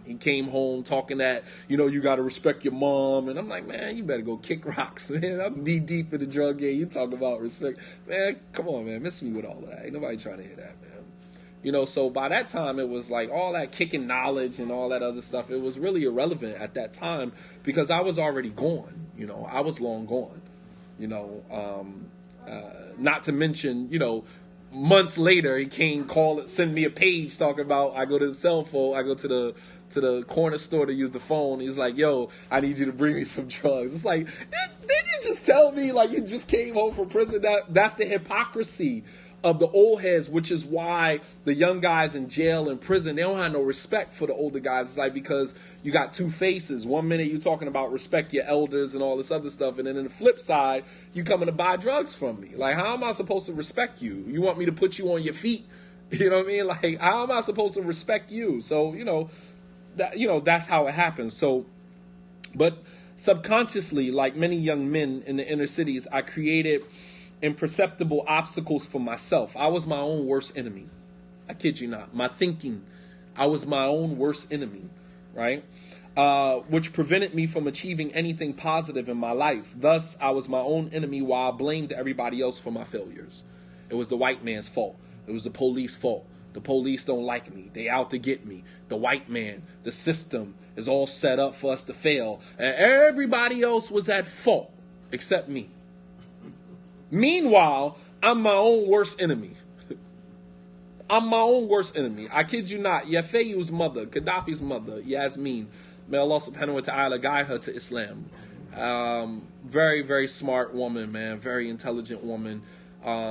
He came home talking that, you got to respect your mom. And I'm like, man, you better go kick rocks, man. I'm knee deep in the drug game. You talk about respect. Man, come on, man. Miss me with all of that. Ain't nobody trying to hear that, man. So by that time, it was like all that kicking knowledge and all that other stuff. It was really irrelevant at that time because I was already gone. I was long gone. Not to mention, months later, he came, send me a page talking about, I go to the cell phone, I go to the corner store to use the phone. He's like, yo, I need you to bring me some drugs. It's like, did you just tell me like you just came home from prison? That's the hypocrisy of the old heads, which is why the young guys in jail and prison, they don't have no respect for the older guys. It's like because you got two faces. 1 minute you're talking about respect your elders and all this other stuff, and then in the flip side, you coming to buy drugs from me. Like, how am I supposed to respect you? You want me to put you on your feet? You know what I mean? Like, how am I supposed to respect you? So, that's how it happens. So, but subconsciously, like many young men in the inner cities, I created imperceptible obstacles for myself. I was my own worst enemy. I kid you not. My thinking, I was my own worst enemy, right? Which prevented me from achieving anything positive in my life. Thus, I was my own enemy while I blamed everybody else for my failures. It was the white man's fault. It was the police's fault. The police don't like me. They out to get me. The white man, the system is all set up for us to fail. And everybody else was at fault except me. Meanwhile, I'm my own worst enemy. I'm my own worst enemy. I kid you not. Yafeyu's mother, Gaddafi's mother, Yasmin, may Allah subhanahu wa ta'ala guide her to Islam. Very, very smart woman, man. Very intelligent woman.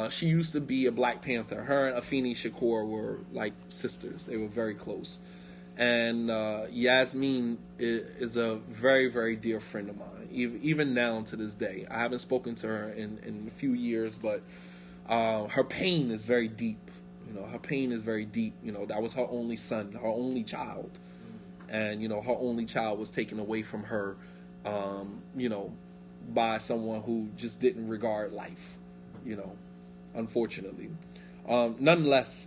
She used to be a Black Panther. Her and Afeni Shakur were like sisters. They were very close. And Yasmin is a very, very dear friend of mine, even now to this day. I haven't spoken to her in a few years, but her pain is very deep. Her pain is very deep. That was her only son, her only child. And, her only child was taken away from her, by someone who just didn't regard life, unfortunately. Nonetheless,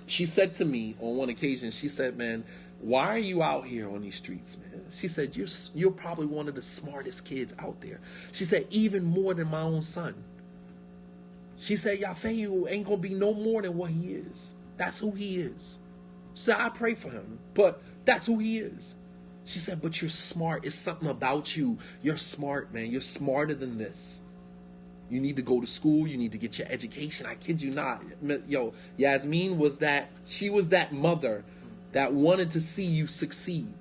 she said to me on one occasion, she said, man, why are you out here on these streets, man? She said, you're probably one of the smartest kids out there. She said, even more than my own son. She said, Yafeyu ain't going to be no more than what he is. That's who he is. She said, I pray for him, but that's who he is. She said, but you're smart. It's something about you. You're smart, man. You're smarter than this. You need to go to school. You need to get your education. I kid you not. Yo, Yasmin was she was that mother that wanted to see you succeed.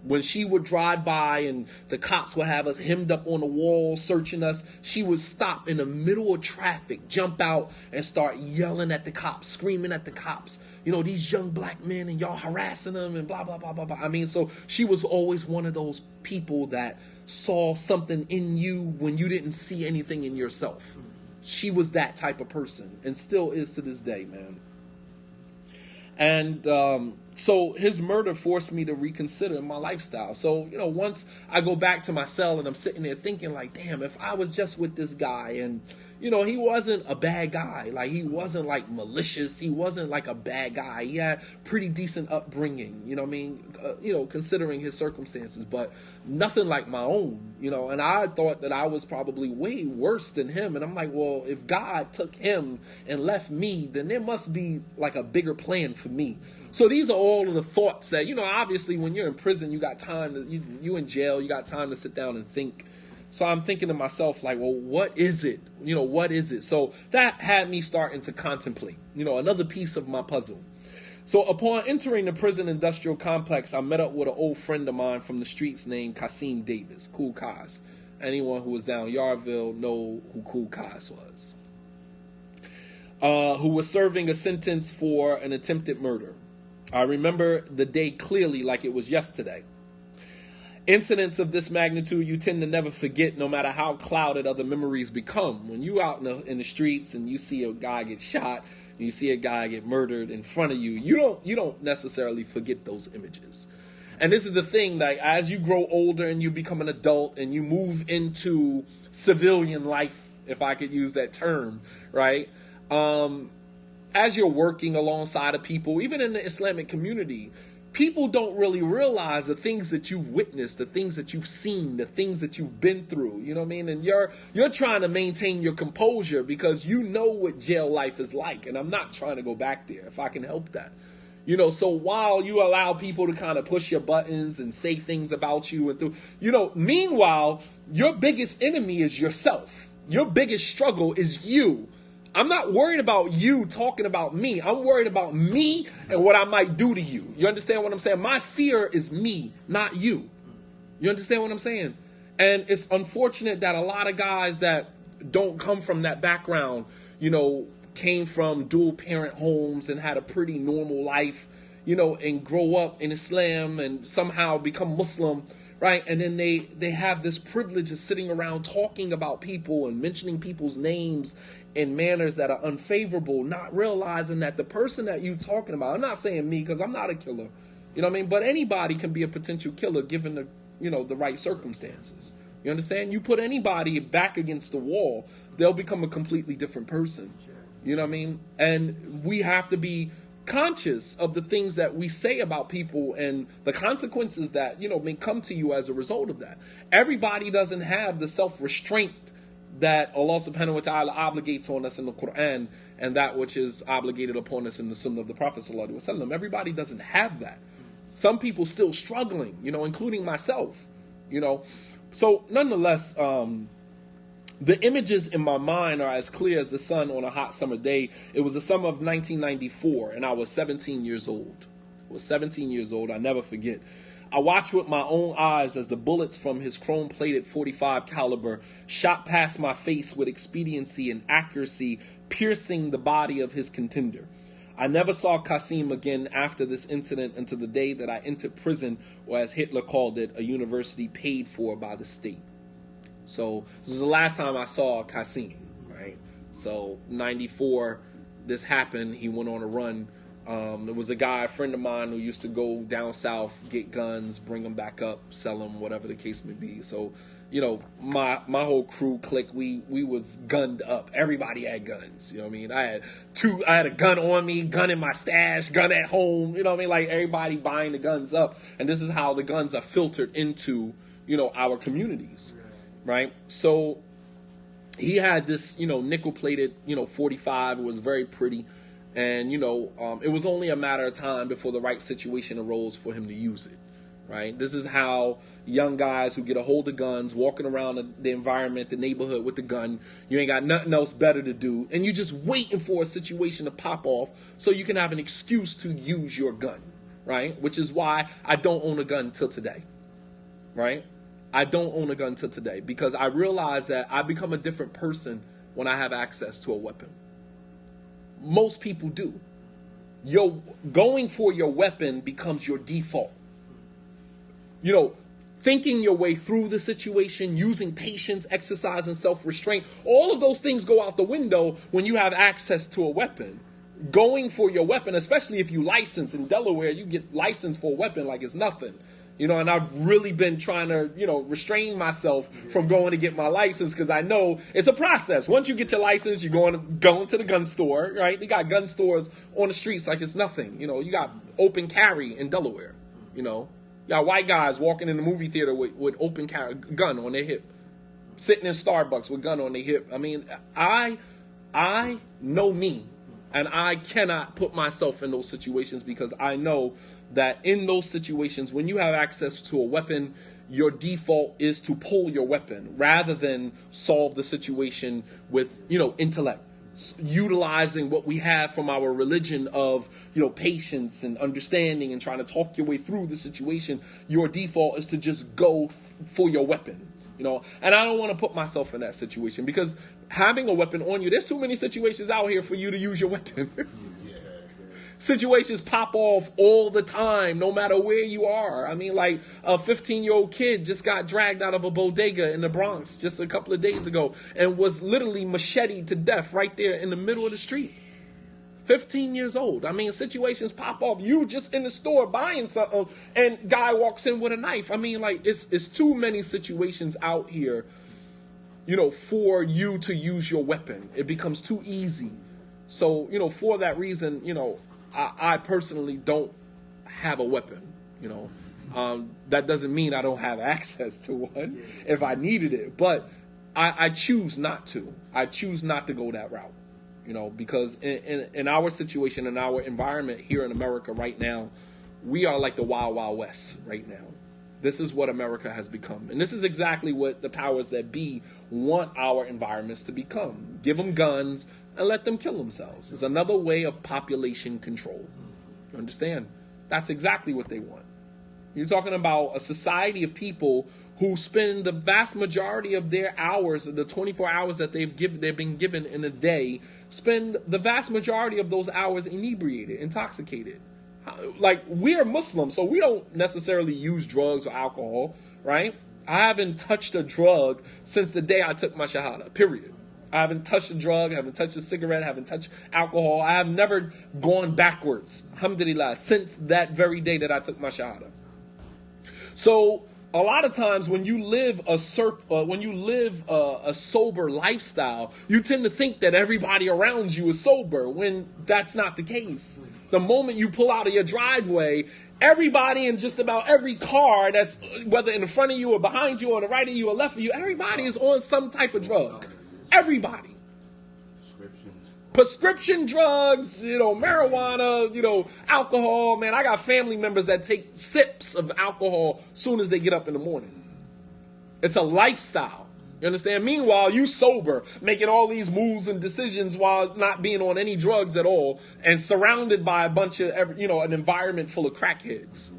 When she would drive by and the cops would have us hemmed up on the wall searching us, she would stop in the middle of traffic, jump out and start yelling at the cops, screaming at the cops. These young black men and y'all harassing them and blah, blah, blah, blah, blah. I mean, so she was always one of those people that saw something in you when you didn't see anything in yourself. She was that type of person and still is to this day, man. And So his murder forced me to reconsider my lifestyle. So, once I go back to my cell and I'm sitting there thinking like, damn, if I was just with this guy and, he wasn't a bad guy. Like, he wasn't like malicious. He wasn't like a bad guy. He had pretty decent upbringing, considering his circumstances, but nothing like my own, and I thought that I was probably way worse than him. And I'm like, well, if God took him and left me, then there must be like a bigger plan for me. So these are all of the thoughts that, obviously when you're in prison, you got time to, you in jail, you got time to sit down and think. So I'm thinking to myself like, well, what is it? What is it? So that had me starting to contemplate, another piece of my puzzle. So upon entering the prison industrial complex, I met up with an old friend of mine from the streets named Kasim Davis, Cool Kaz. Anyone who was down Yarville know who Cool Kaz was. Who was serving a sentence for an attempted murder. I remember the day clearly like it was yesterday. Incidents of this magnitude you tend to never forget, no matter how clouded other memories become. When you out in the streets and you see a guy get shot, and you see a guy get murdered in front of you, you don't necessarily forget those images. And this is the thing, like as you grow older and you become an adult and you move into civilian life, if I could use that term, right? As you're working alongside of people, even in the Islamic community, people don't really realize the things that you've witnessed, the things that you've seen, the things that you've been through, you know what I mean? And you're trying to maintain your composure because you know what jail life is like. And I'm not trying to go back there if I can help that. So while you allow people to kind of push your buttons and say things about you and meanwhile, your biggest enemy is yourself. Your biggest struggle is you. I'm not worried about you talking about me. I'm worried about me and what I might do to you. You understand what I'm saying? My fear is me, not you. You understand what I'm saying? And it's unfortunate that a lot of guys that don't come from that background, came from dual parent homes and had a pretty normal life, and grow up in Islam and somehow become Muslim, right? And then they have this privilege of sitting around talking about people and mentioning people's names in manners that are unfavorable, not realizing that the person that you're talking about, I'm not saying me because I'm not a killer, you know what I mean? But anybody can be a potential killer given the right circumstances. You understand? You put anybody back against the wall, they'll become a completely different person. You know what I mean? And we have to be conscious of the things that we say about people and the consequences that, may come to you as a result of that. Everybody doesn't have the self-restraint that Allah subhanahu wa ta'ala obligates on us in the Quran and that which is obligated upon us in the Sunnah of the Prophet sallallahu alaihi wasallam. Everybody doesn't have that. Some people still struggling, including myself, So nonetheless, the images in my mind are as clear as the sun on a hot summer day. It was the summer of 1994 and I was 17 years old. I never forget. I watched with my own eyes as the bullets from his chrome-plated .45 caliber shot past my face with expediency and accuracy, piercing the body of his contender. I never saw Qasim again after this incident until the day that I entered prison, or as Hitler called it, a university paid for by the state. So this was the last time I saw Qasim, right? So 94, this happened. He went on a run. There was a friend of mine who used to go down south, get guns, bring them back up, sell them, whatever the case may be. So, my whole crew clique, we was gunned up. Everybody had guns. You know what I mean? I had a gun on me, gun in my stash, gun at home. You know what I mean? Like everybody buying the guns up. And this is how the guns are filtered into, our communities, right? So he had this, nickel-plated, 45. It was very pretty. And, it was only a matter of time before the right situation arose for him to use it, right? This is how young guys who get a hold of guns, walking around the environment, the neighborhood with the gun, you ain't got nothing else better to do, and you're just waiting for a situation to pop off so you can have an excuse to use your gun, right? Which is why I don't own a gun till today, right? I don't own a gun till today because I realize that I become a different person when I have access to a weapon. Most people do. Going for your weapon becomes your default. Thinking your way through the situation, using patience, exercising self-restraint, all of those things go out the window when you have access to a weapon. going for your weapon, especially if you license in Delaware, you get licensed for a weapon like it's nothing. And I've really been trying to, restrain myself from going to get my license because I know it's a process. Once you get your license, you're going to the gun store, right? You got gun stores on the streets like it's nothing. You got open carry in Delaware. You got white guys walking in the movie theater with open carry, gun on their hip, sitting in Starbucks with gun on their hip. I mean, I know me, and I cannot put myself in those situations because I know that in those situations, when you have access to a weapon, your default is to pull your weapon rather than solve the situation with, intellect, utilizing what we have from our religion of, patience and understanding and trying to talk your way through the situation. Your default is to just go for your weapon, and I don't want to put myself in that situation because having a weapon on you, there's too many situations out here for you to use your weapon. Situations pop off all the time, no matter where you are. I mean, like a 15-year-old kid just got dragged out of a bodega in the Bronx just a couple of days ago and was literally macheted to death right there in the middle of the street. 15 years old. I mean, situations pop off. You just in the store buying something and guy walks in with a knife. I mean, like it's too many situations out here, for you to use your weapon. It becomes too easy. So, for that reason, I personally don't have a weapon, that doesn't mean I don't have access to one if I needed it, but I choose not to. I choose not to go that route, because in our situation, in our environment here in America right now, we are like the Wild Wild West right now. This is what America has become. And this is exactly what the powers that be want our environments to become. Give them guns and let them kill themselves. It's another way of population control. You understand? That's exactly what they want. You're talking about a society of people who spend the vast majority of their hours, the 24 hours that they've been given in a day, spend the vast majority of those hours inebriated, intoxicated. Like, we're Muslims, so we don't necessarily use drugs or alcohol, right? I haven't touched a drug since the day I took my Shahadah, period. I haven't touched a drug, haven't touched a cigarette, haven't touched alcohol. I have never gone backwards, alhamdulillah, since that very day that I took my Shahadah. So a lot of times when you live a sober lifestyle, you tend to think that everybody around you is sober when that's not the case. The moment you pull out of your driveway, everybody in just about every car that's whether in front of you or behind you or on the right of you or left of you, everybody is on some type of drug. Everybody. Prescription drugs, marijuana, alcohol. Man, I got family members that take sips of alcohol soon as they get up in the morning. It's a lifestyle. You understand? Meanwhile, you sober, making all these moves and decisions while not being on any drugs at all and surrounded by a bunch of, an environment full of crackheads.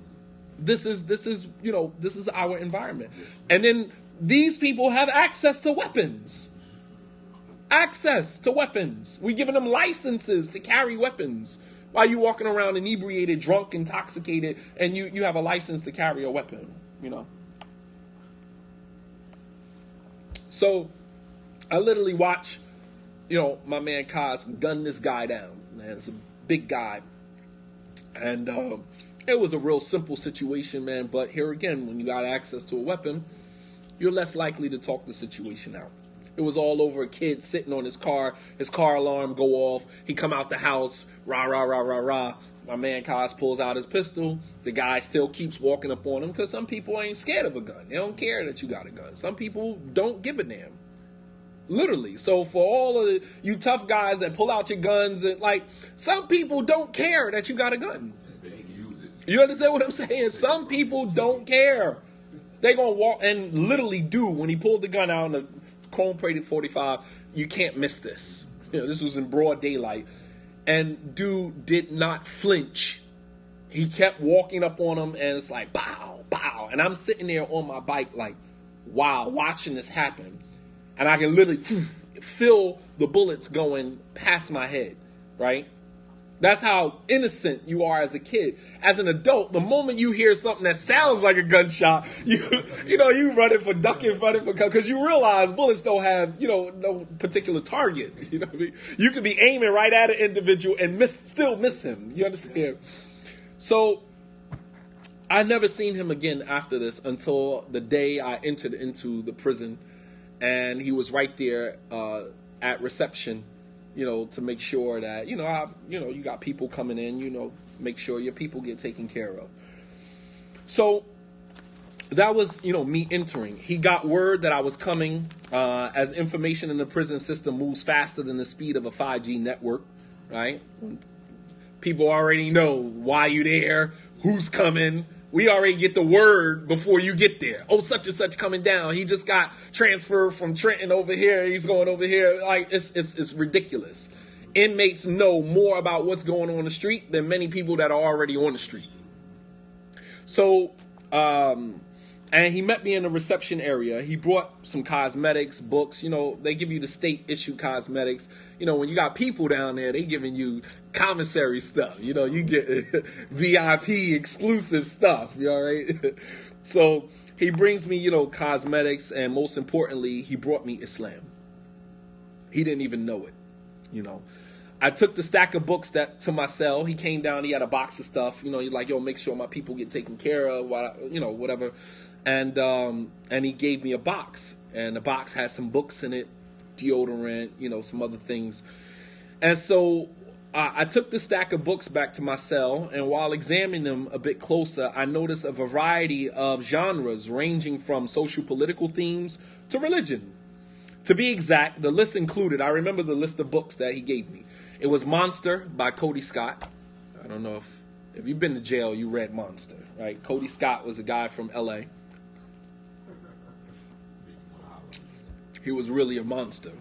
This is our environment. And then these people have access to weapons. Access to weapons. We're giving them licenses to carry weapons while you walking around inebriated, drunk, intoxicated, and you have a license to carry a weapon, So I literally watch, my man Kaz gun this guy down. Man, it's a big guy. And it was a real simple situation, man. But here again, when you got access to a weapon, you're less likely to talk the situation out. It was all over a kid sitting on his car alarm go off. He come out the house, rah, rah, rah, rah, rah. My man Kaz pulls out his pistol. The guy still keeps walking up on him because some people ain't scared of a gun. They don't care that you got a gun. Some people don't give a damn. Literally. So for all of you tough guys that pull out your guns, and some people don't care that you got a gun. You understand what I'm saying? Some people don't care. They gonna walk and literally when he pulled the gun out in the chrome-plated 45, you can't miss this. This was in broad daylight. And dude did not flinch. He kept walking up on him, and it's like, bow, bow. And I'm sitting there on my bike like, wow, watching this happen. And I can literally feel the bullets going past my head, right? That's how innocent you are as a kid. As an adult, the moment you hear something that sounds like a gunshot, you run it for ducking, because you realize bullets don't have, no particular target. You know what I mean? You could be aiming right at an individual and still miss him. You understand? So I never seen him again after this until the day I entered into the prison, and he was right there at reception. To make sure that, you got people coming in, make sure your people get taken care of. So that was, me entering. He got word that I was coming, as information in the prison system moves faster than the speed of a 5G network, right? People already know why you there, who's coming. We already get the word before you get there. Oh, such and such coming down. He just got transferred from Trenton over here. He's going over here. Like, it's ridiculous. Inmates know more about what's going on the street than many people that are already on the street. So, and he met me in the reception area. He brought some cosmetics, books. They give you the state issue cosmetics. When you got people down there, they giving you commissary stuff. You get VIP exclusive stuff. You all right? So he brings me, cosmetics, and most importantly, he brought me Islam. He didn't even know it. I took the stack of books to my cell. He came down. He had a box of stuff. He's like, yo, make sure my people get taken care of. Whatever. And he gave me a box, and the box had some books in it, deodorant, some other things. And so I took the stack of books back to my cell, and while examining them a bit closer, I noticed a variety of genres ranging from social political themes to religion. To be exact, the list included, I remember the list of books that he gave me. It was Monster by Cody Scott. I don't know if you've been to jail, you read Monster, right? Cody Scott was a guy from L.A. He was really a monster.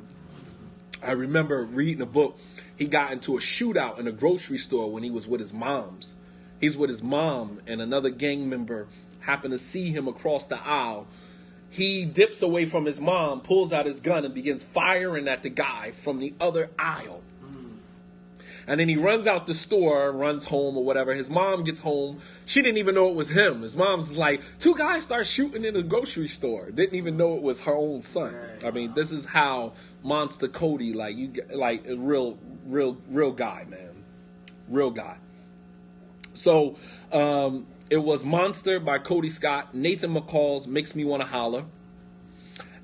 I remember reading a book. He got into a shootout in a grocery store when he was with his moms. He's with his mom, and another gang member happened to see him across the aisle. He dips away from his mom, pulls out his gun, and begins firing at the guy from the other aisle. And then he runs out the store, runs home or whatever. His mom gets home. She didn't even know it was him. His mom's like, two guys start shooting in the grocery store. Didn't even know it was her own son. I mean, this is how Monster Cody, a real guy, man. Real guy. So, it was Monster by Cody Scott, Nathan McCall's Makes Me Wanna Holler,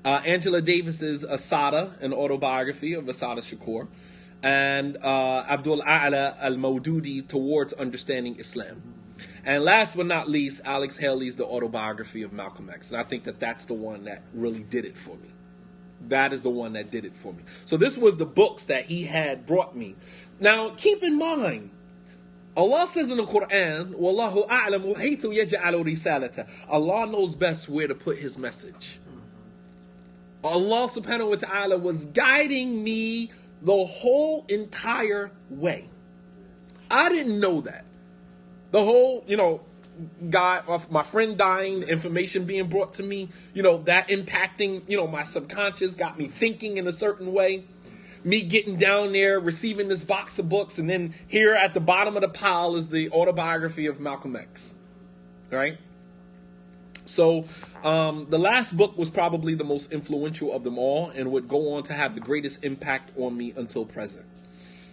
Angela Davis's Asada, an autobiography of Asada Shakur, and Abdul A'la al-Mawdudi, Towards Understanding Islam. And last but not least, Alex Haley's The Autobiography of Malcolm X. And I think that's the one that really did it for me. That is the one that did it for me. So this was the books that he had brought me. Now, keep in mind, Allah says in the Quran, Wallahu a'lamu haythu yaj'alu risalata. Allah knows best where to put his message. Allah subhanahu wa ta'ala was guiding me the whole entire way. I didn't know that. The whole, guy, my friend dying, information being brought to me, that impacting, my subconscious, got me thinking in a certain way. Me getting down there, receiving this box of books, and then here at the bottom of the pile is the autobiography of Malcolm X. Right? So, the last book was probably the most influential of them all and would go on to have the greatest impact on me until present.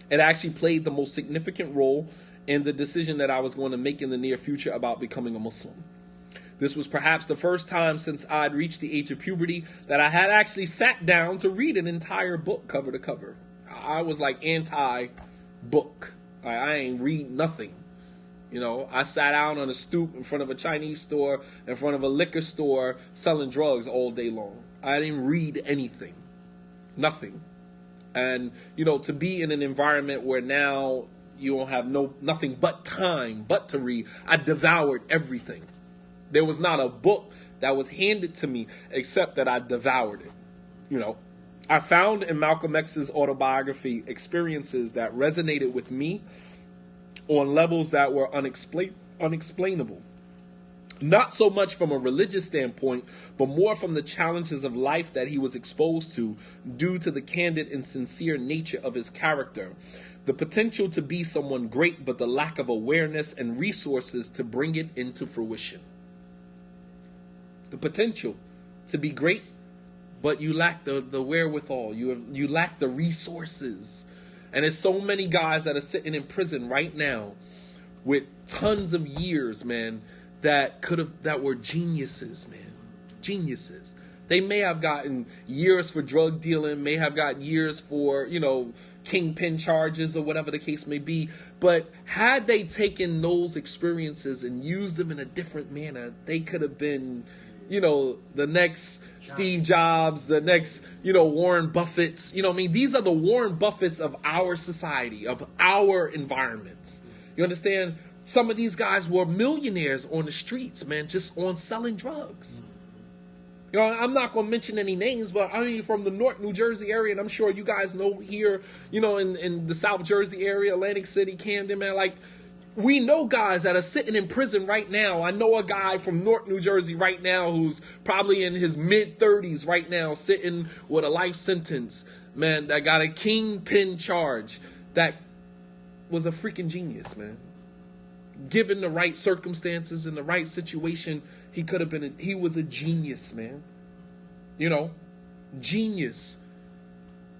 It actually played the most significant role in the decision that I was going to make in the near future about becoming a Muslim. This was perhaps the first time since I'd reached the age of puberty that I had actually sat down to read an entire book cover to cover. I was like anti-book. I ain't read nothing. I sat down on a stoop in front of a Chinese store, in front of a liquor store, selling drugs all day long. I didn't read anything. Nothing. And, to be in an environment where now you don't have nothing but time but to read, I devoured everything. There was not a book that was handed to me except that I devoured it. I found in Malcolm X's autobiography experiences that resonated with me on levels that were unexplainable. Not so much from a religious standpoint, but more from the challenges of life that he was exposed to due to the candid and sincere nature of his character. The potential to be someone great, but the lack of awareness and resources to bring it into fruition. The potential to be great, but you lack the wherewithal. You lack the resources. And there's so many guys that are sitting in prison right now with tons of years, man, that were geniuses, man. Geniuses. They may have gotten years for drug dealing, may have got years for, kingpin charges or whatever the case may be. But had they taken those experiences and used them in a different manner, they could have been, the next Steve Jobs, the next, Warren Buffetts. These are the Warren Buffetts of our society, of our environments. You understand? Some of these guys were millionaires on the streets, man, just on selling drugs. I'm not going to mention any names, but I'm from the North New Jersey area, and I'm sure you guys know here, in the South Jersey area, Atlantic City, Camden, man, like, we know guys that are sitting in prison right now. I know a guy from North New Jersey right now who's probably in his mid-30s right now, sitting with a life sentence, man, that got a kingpin charge, that was a freaking genius, man. Given the right circumstances and the right situation, he was a genius, man. Genius.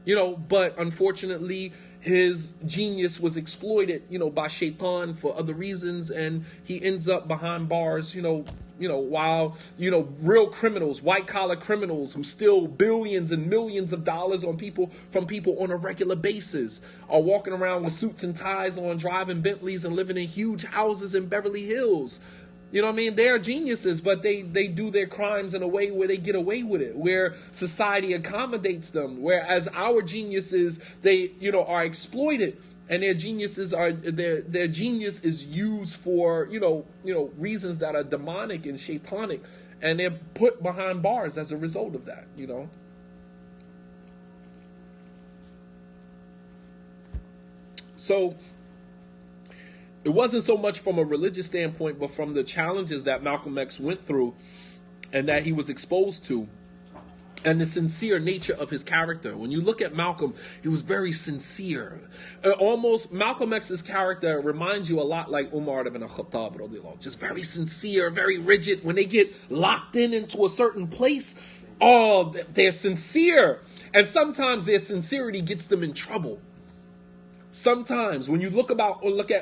But unfortunately, his genius was exploited, by Shaitan for other reasons, and he ends up behind bars, while, real criminals, white-collar criminals who steal billions and millions of dollars from people on a regular basis are walking around with suits and ties on, driving Bentleys and living in huge houses in Beverly Hills. They're geniuses, but they do their crimes in a way where they get away with it, where society accommodates them, whereas our geniuses, they, are exploited. And their genius is used for, reasons that are demonic and shaitanic, and they're put behind bars as a result of that, So it wasn't so much from a religious standpoint, but from the challenges that Malcolm X went through and that he was exposed to, and the sincere nature of his character. When you look at Malcolm, he was very sincere. Malcolm X's character reminds you a lot like Umar ibn al-Khattab, just very sincere, very rigid. When they get locked into a certain place, they're sincere. And sometimes their sincerity gets them in trouble. Sometimes when you look at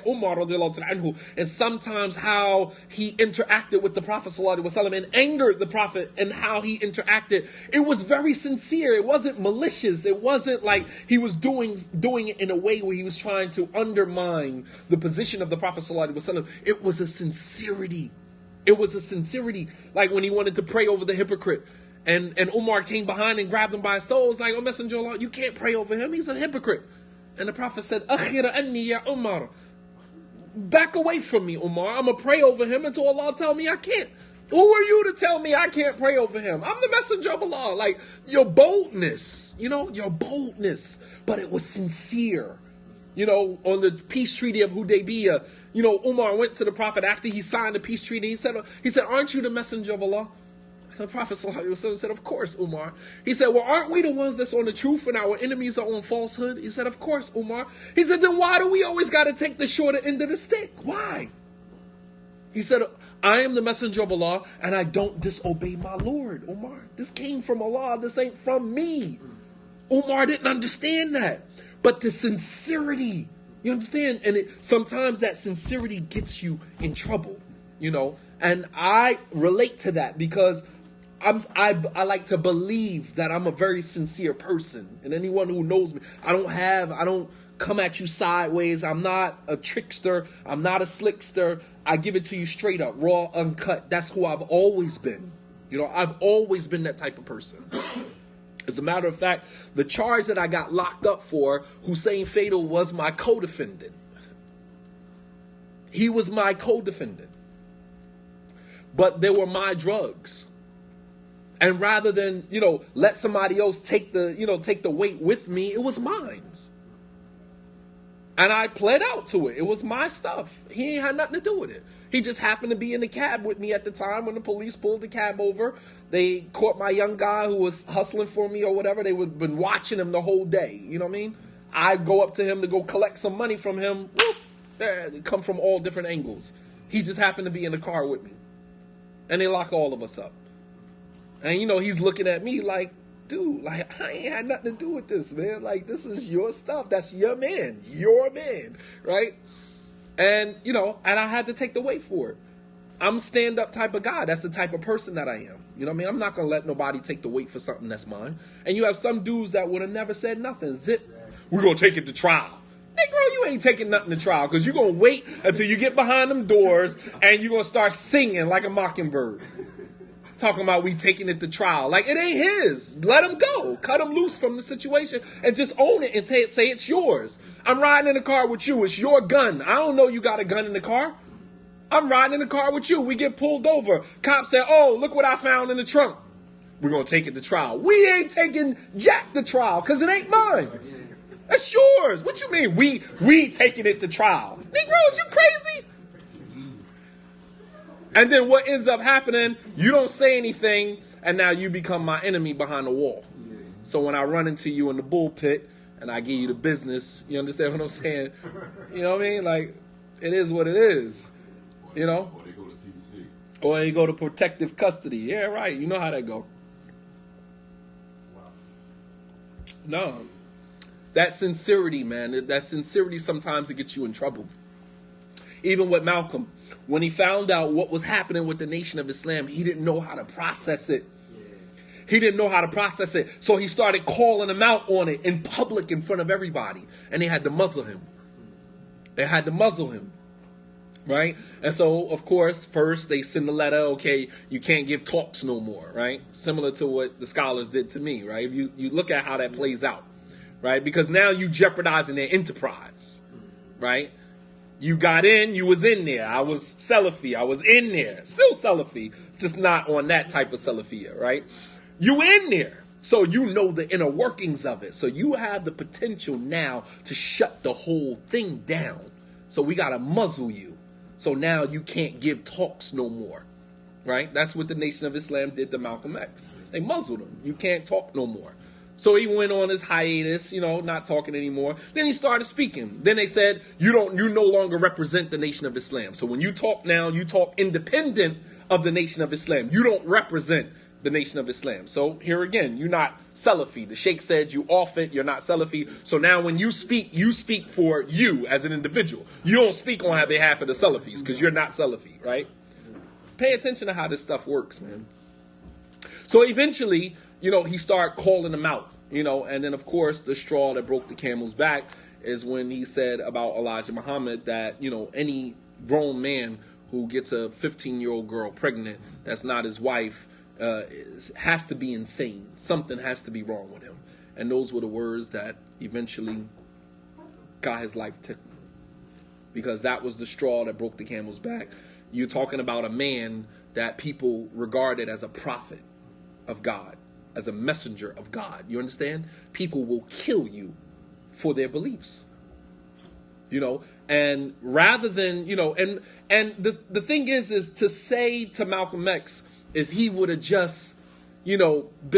Umar anhu, and sometimes how he interacted with the Prophet ﷺ and angered the Prophet, and how he interacted, it was very sincere. It wasn't malicious. It wasn't like he was doing it in a way where he was trying to undermine the position of the Prophet ﷺ. It was a sincerity. It was a sincerity. Like when he wanted to pray over the hypocrite, and Umar came behind and grabbed him by his toes, like, "Oh, Messenger of Allah, you can't pray over him. He's a hypocrite." And the Prophet said, "Akhira anni ya Umar." Back away from me, Umar. I'm going to pray over him until Allah tell me I can't. Who are you to tell me I can't pray over him? I'm the Messenger of Allah. Like, your boldness, your boldness. But it was sincere. On the peace treaty of Hudaybiyah, Umar went to the Prophet after he signed the peace treaty. He said, "Aren't you the Messenger of Allah?" The Prophet ﷺ said, "Of course, Umar." He said, "Well, aren't we the ones that's on the truth and our enemies are on falsehood?" He said, "Of course, Umar." He said, "Then why do we always got to take the shorter end of the stick? Why?" He said, "I am the Messenger of Allah and I don't disobey my Lord, Umar. This came from Allah. This ain't from me." Umar didn't understand that. But the sincerity, you understand? And sometimes that sincerity gets you in trouble, And I relate to that because I like to believe that I'm a very sincere person. And anyone who knows me, I don't come at you sideways. I'm not a trickster. I'm not a slickster. I give it to you straight up, raw, uncut. That's who I've always been. I've always been that type of person. As a matter of fact, the charge that I got locked up for, Hussein Fatal, was my co-defendant. He was my co-defendant. But they were my drugs. And rather than, let somebody else take the weight with me, it was mine. And I pled out to it. It was my stuff. He ain't had nothing to do with it. He just happened to be in the cab with me at the time when the police pulled the cab over. They caught my young guy who was hustling for me or whatever. They would been watching him the whole day. You know what I mean? I go up to him to go collect some money from him. Whoop, they come from all different angles. He just happened to be in the car with me. And they lock all of us up. And, he's looking at me like, dude, like, I ain't had nothing to do with this, man. Like, this is your stuff. That's your man, right? And, and I had to take the weight for it. I'm a stand-up type of guy. That's the type of person that I am. You know what I mean? I'm not going to let nobody take the weight for something that's mine. And you have some dudes that would have never said nothing. Zip, we're going to take it to trial. Hey, girl, you ain't taking nothing to trial because you're going to wait until you get behind them doors and you're going to start singing like a mockingbird. Talking about we taking it to trial. Like, it ain't his. Let him go. Cut him loose from the situation and just own it and say it's yours. I'm riding in the car with you. It's your gun. I don't know you got a gun in the car. I'm riding in the car with you. We get pulled over. Cops say, oh, look what I found in the trunk. We're going to take it to trial. We ain't taking Jack to trial because it ain't mine. That's yours. What you mean we taking it to trial? Negroes, you crazy? And then what ends up happening, you don't say anything, and now you become my enemy behind the wall. So when I run into you in the bullpit and I give you the business, you understand what I'm saying? You know what I mean? Like, it is what it is. Or they go to PC. Or they go to protective custody. Yeah, right. You know how that go. Wow. No. That sincerity, man. That sincerity sometimes it gets you in trouble. Even with Malcolm. When he found out what was happening with the Nation of Islam, he didn't know how to process it. He didn't know how to process it. So he started calling him out on it in public in front of everybody. And they had to muzzle him. Right? And so, of course, first they send a letter, okay, you can't give talks no more, right? Similar to what the scholars did to me, right? You look at how that plays out, right? Because now you jeopardizing their enterprise, right? You got in, you was in there. I was Salafi, I was in there. Still Salafi, just not on that type of Salafiyah, right? You in there. So you know the inner workings of it. So you have the potential now to shut the whole thing down. So we got to muzzle you. So now you can't give talks no more, right? That's what the Nation of Islam did to Malcolm X. They muzzled him. You can't talk no more. So he went on his hiatus, not talking anymore. Then he started speaking. Then they said, you no longer represent the Nation of Islam. So when you talk now, you talk independent of the Nation of Islam. You don't represent the Nation of Islam. So here again, you're not Salafi. The Sheikh said you off it, you're not Salafi. So now when you speak for you as an individual. You don't speak on behalf of the Salafis because you're not Salafi, right? Pay attention to how this stuff works, man. So eventually, he started calling them out, and then, of course, the straw that broke the camel's back is when he said about Elijah Muhammad that, any grown man who gets a 15-year-old girl pregnant that's not his wife has to be insane. Something has to be wrong with him. And those were the words that eventually got his life taken. Because that was the straw that broke the camel's back. You're talking about a man that people regarded as a prophet of God, as a messenger of God. You understand? People will kill you for their beliefs. And rather than, and the thing is to say to Malcolm X, if he would have just, been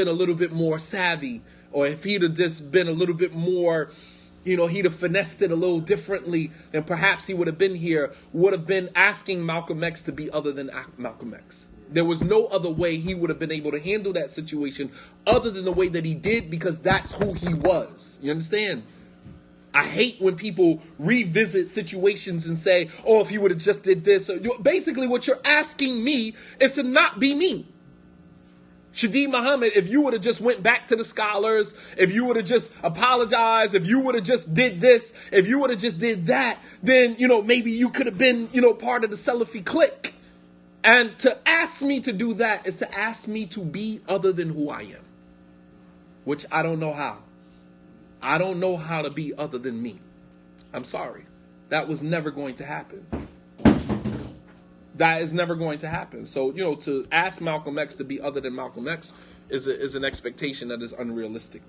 a little bit more savvy, or if he'd have just been a little bit more, he'd have finessed it a little differently, and perhaps he would have been here, would have been asking Malcolm X to be other than Malcolm X. There was no other way he would have been able to handle that situation other than the way that he did, because that's who he was. You understand? I hate when people revisit situations and say, oh, if he would have just did this. Basically, what you're asking me is to not be me. Shadeed Muhammad, if you would have just went back to the scholars, if you would have just apologized, if you would have just did this, if you would have just did that, then, maybe you could have been, part of the Salafi clique. And to ask me to do that is to ask me to be other than who I am, which I don't know how. I don't know how to be other than me. I'm sorry. That was never going to happen. That is never going to happen. So, to ask Malcolm X to be other than Malcolm X is an expectation that is unrealistic.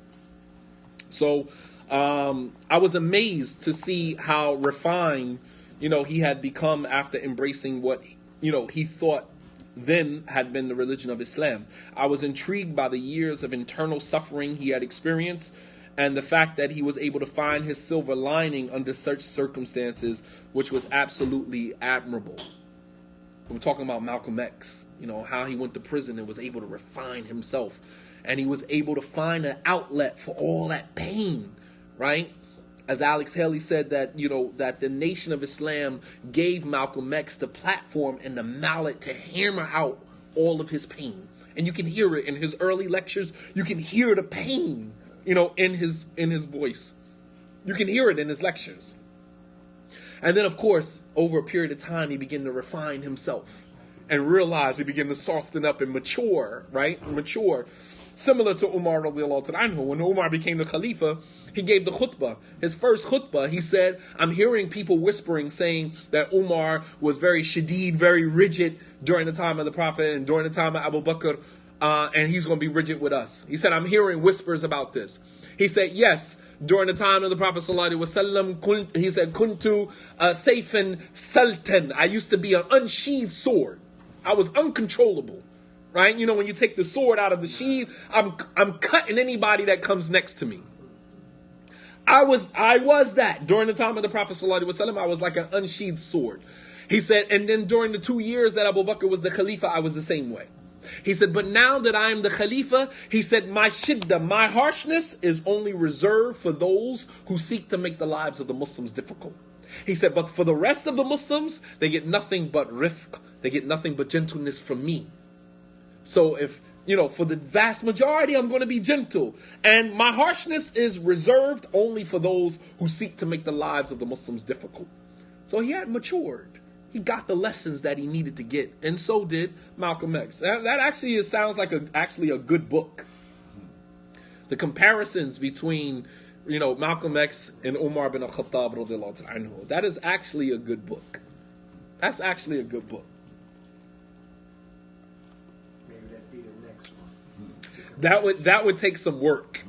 So, I was amazed to see how refined, he had become after embracing what, he thought then had been the religion of Islam. I was intrigued by the years of internal suffering he had experienced and the fact that he was able to find his silver lining under such circumstances, which was absolutely admirable. We're talking about Malcolm X, how he went to prison and was able to refine himself, and he was able to find an outlet for all that pain, right? As Alex Haley said, that that the Nation of Islam gave Malcolm X the platform and the mallet to hammer out all of his pain. And you can hear it in his early lectures. You can hear the pain, in his voice. You can hear it in his lectures. And then, of course, over a period of time, he began to refine himself and realize he began to soften up and mature, right? Mature. Similar to Umar radiallahu anhu. When Umar became the Khalifa, he gave the khutbah. His first khutbah, he said, I'm hearing people whispering, saying that Umar was very shadeed, very rigid during the time of the Prophet and during the time of Abu Bakr, and he's going to be rigid with us. He said, I'm hearing whispers about this. He said, yes, during the time of the Prophet sallallahu alaihi wasallam, he said, kuntu sayfan sultan. I used to be an unsheathed sword. I was uncontrollable. Right? When you take the sword out of the sheath, I'm cutting anybody that comes next to me. I was that during the time of the Prophet sallallahu alaihi wasallam. I was like an unsheathed sword. He said, and then during the 2 years that Abu Bakr was the Khalifa, I was the same way. He said, but now that I am the Khalifa, he said, my shiddah, my harshness is only reserved for those who seek to make the lives of the Muslims difficult. He said, but for the rest of the Muslims, they get nothing but rifq. They get nothing but gentleness from me. So if, for the vast majority, I'm going to be gentle. And my harshness is reserved only for those who seek to make the lives of the Muslims difficult. So he had matured. He got the lessons that he needed to get. And so did Malcolm X. That actually sounds like actually a good book. The comparisons between, Malcolm X and Umar bin al-Khattab radiallahu anhu. That is actually a good book. That's actually a good book. That would take some work.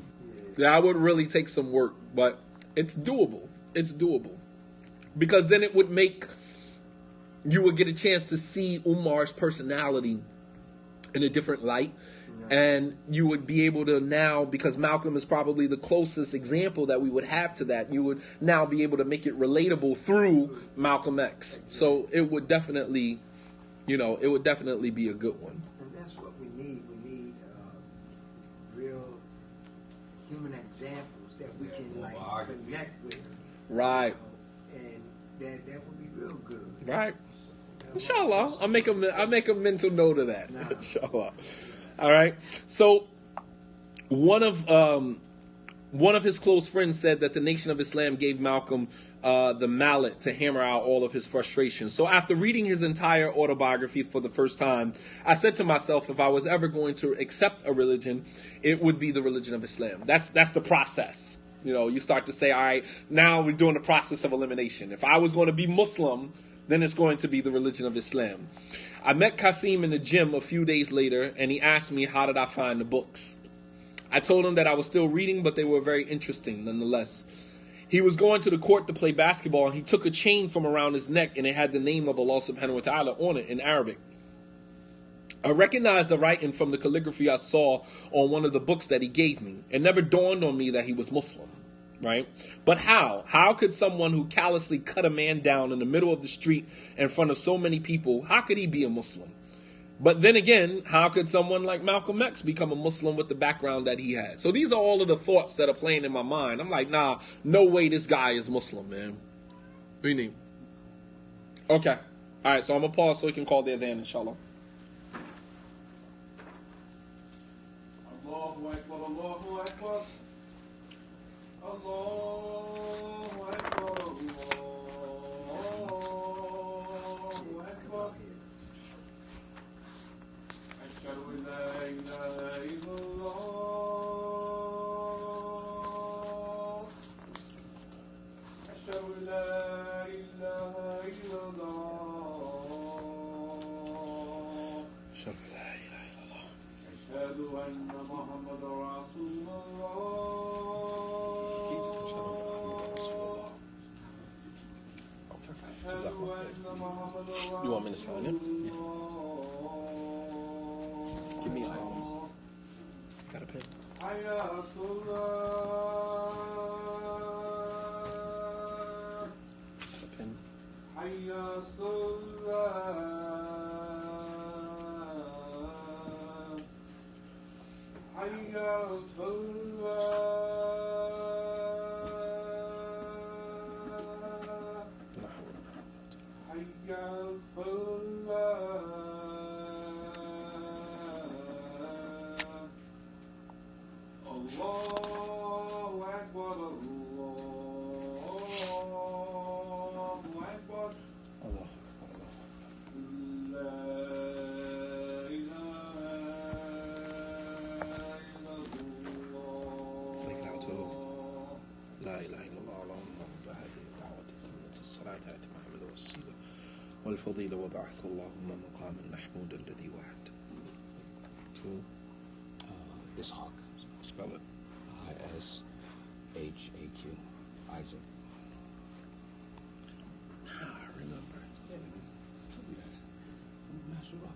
That would really take some work, but it's doable. It's doable. Because then it would you would get a chance to see Umar's personality in a different light. And you would be able to now, because Malcolm is probably the closest example that we would have to that, you would now be able to make it relatable through Malcolm X. So it would definitely, be a good one. And that's what we need. We need real human examples that we can connect with. Right. And that would be real good. Right. Inshallah. I'll make a mental note of that. Inshallah. All right. So one of his close friends said that the Nation of Islam gave Malcolm the mallet to hammer out all of his frustrations. So after reading his entire autobiography for the first time, I said to myself, if I was ever going to accept a religion, it would be the religion of Islam. That's the process. You start to say, all right, now we're doing the process of elimination. If I was going to be Muslim, then it's going to be the religion of Islam. I met Qasim in the gym a few days later, and he asked me, how did I find the books? I told him that I was still reading, but they were very interesting nonetheless. He was going to the court to play basketball, and he took a chain from around his neck, and it had the name of Allah subhanahu wa ta'ala on it in Arabic. I recognized the writing from the calligraphy I saw on one of the books that he gave me. It never dawned on me that he was Muslim, right? But how? How could someone who callously cut a man down in the middle of the street in front of so many people, how could he be a Muslim? But then again, how could someone like Malcolm X become a Muslim with the background that he had? So these are all of the thoughts that are playing in my mind. I'm like, nah, no way this guy is Muslim, man. What do you need? Okay. All right, so I'm going to pause so we can call the adhan, inshallah. Allahu Akbar, Allahu Akbar. Allahu Akbar, Allahu Akbar. أشهد أن لا إله إلا الله. أشهد أن لا إله إلا الله. أشهد أن لا إله إلا الله. أشهد أن محمدا رسول الله. أشهد أن محمدا رسول الله. You want me to sign it? Yeah. Give me got a pen. حي على الصلاة. والفضيلة وبعث اللهم مقام المحمود الذي وعد. Cool. Ishaq. Spell it. I-S-H-A-Q. Isaac. I remember. Yeah, tell me that. I'm not sure.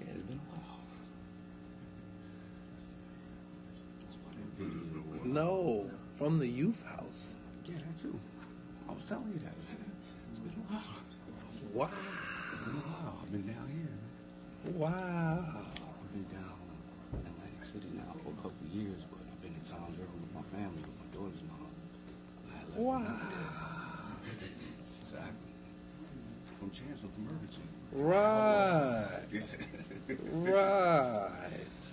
Yeah, it's been a while. That's why that video. No, from the youth house. Yeah, that too. I was telling you that. It's been a while. Wow. It's been a while. I've been down here. Wow. I've been down in Atlantic City now for a couple of years, but I've been in Town Zero with my family, with my daughter's mom. I had left Wow. Exactly. From Chancellor, from Irvington. Right. Right.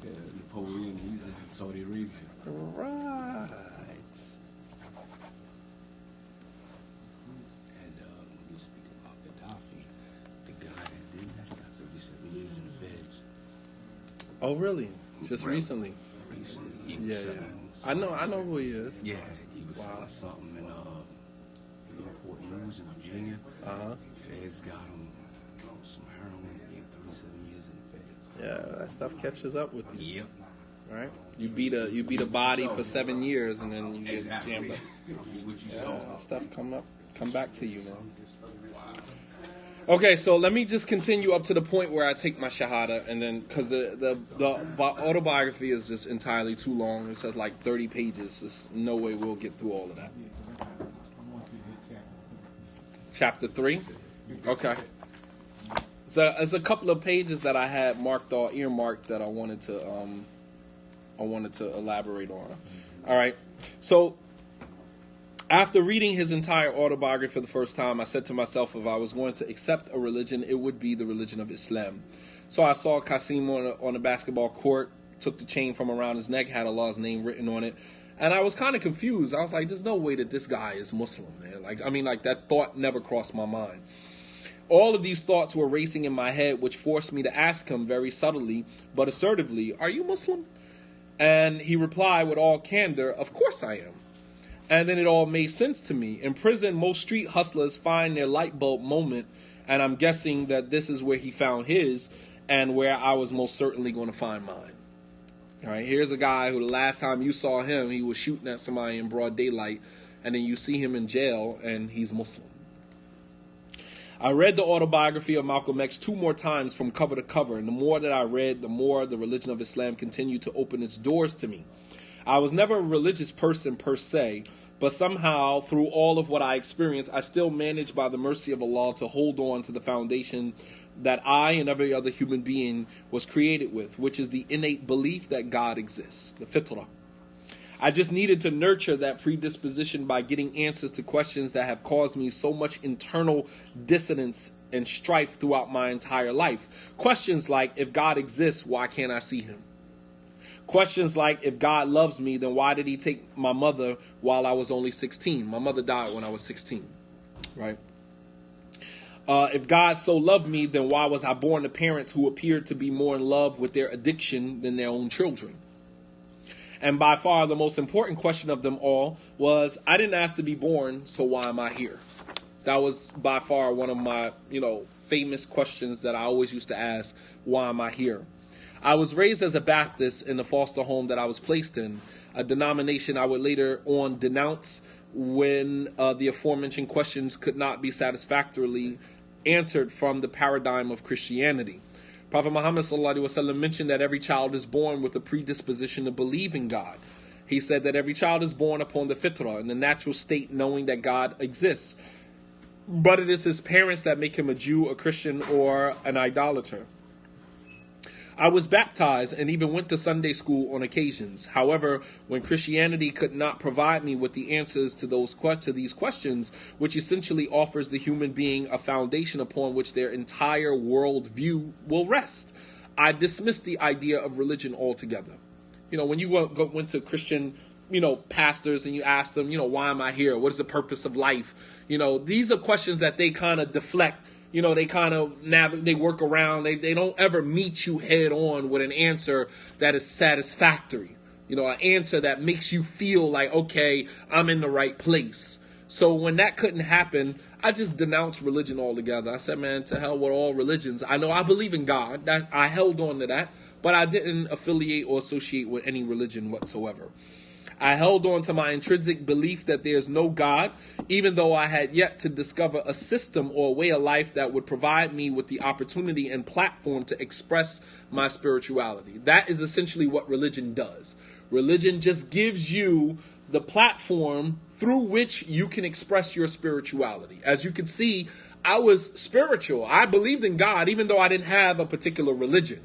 Yeah, Napoleon, he's in Saudi Arabia. Right. And when you speak about Gaddafi, the guy that did that got 37 years in the feds. Oh, really? Just recently? Recently. He Yeah, was yeah. selling I know who he is. Yeah, he was Wow. selling something in Newport News in Virginia. Feds got him some heroin. He had 37 years in the feds. Yeah, that stuff catches up with you. Yep. Right? You beat a body for 7 years and then you get Exactly. jammed up. What you Yeah, saw. that stuff come back to you, man. Okay, so let me just continue up to the point where I take my Shahadah, and then because the autobiography is just entirely too long. It says like 30 pages. There's no way we'll get through all of that. Chapter 3. Okay. So there's a couple of pages that I had marked or earmarked that I wanted to elaborate on. All right. So after reading his entire autobiography for the first time, I said to myself, if I was going to accept a religion, it would be the religion of Islam. So I saw Qasim on a basketball court, took the chain from around his neck, had Allah's name written on it. And I was kind of confused. I was like, there's no way that this guy is Muslim, man. Like that thought never crossed my mind. All of these thoughts were racing in my head, which forced me to ask him very subtly but assertively, are you Muslim? And he replied with all candor, of course I am. And then it all made sense to me. In prison, most street hustlers find their light bulb moment, and I'm guessing that this is where he found his and where I was most certainly going to find mine. All right, here's a guy who the last time you saw him, he was shooting at somebody in broad daylight, and then you see him in jail, and he's Muslim. I read the autobiography of Malcolm X 2 more times from cover to cover, and the more that I read, the more the religion of Islam continued to open its doors to me. I was never a religious person per se, but somehow through all of what I experienced, I still managed by the mercy of Allah to hold on to the foundation that I and every other human being was created with, which is the innate belief that God exists, the fitrah. I just needed to nurture that predisposition by getting answers to questions that have caused me so much internal dissonance and strife throughout my entire life. Questions like, if God exists, why can't I see him? Questions like, if God loves me, then why did he take my mother while I was only 16? My mother died when I was 16, right? If God so loved me, then why was I born to parents who appeared to be more in love with their addiction than their own children? And by far the most important question of them all was, I didn't ask to be born, so why am I here? That was by far one of my, famous questions that I always used to ask, why am I here? I was raised as a Baptist in the foster home that I was placed in, a denomination I would later on denounce when the aforementioned questions could not be satisfactorily answered from the paradigm of Christianity. Prophet Muhammad ﷺ mentioned that every child is born with a predisposition to believe in God. He said that every child is born upon the fitrah, in the natural state, knowing that God exists. but it is his parents that make him a Jew, a Christian, or an idolater. I was baptized and even went to Sunday school on occasions. However, when Christianity could not provide me with the answers to these questions, which essentially offers the human being a foundation upon which their entire worldview will rest, I dismissed the idea of religion altogether. When you went to Christian, pastors and you ask them, why am I here? What is the purpose of life? These are questions that they kind of deflect. They kind of they work around. They don't ever meet you head on with an answer that is satisfactory. An answer that makes you feel like, okay, I'm in the right place. So when that couldn't happen, I just denounced religion altogether. I said, man, to hell with all religions. I know I believe in God. That I held on to that, but I didn't affiliate or associate with any religion whatsoever. I held on to my intrinsic belief that there's no God, even though I had yet to discover a system or a way of life that would provide me with the opportunity and platform to express my spirituality. That is essentially what religion does. Religion just gives you the platform through which you can express your spirituality. As you can see, I was spiritual. I believed in God, even though I didn't have a particular religion.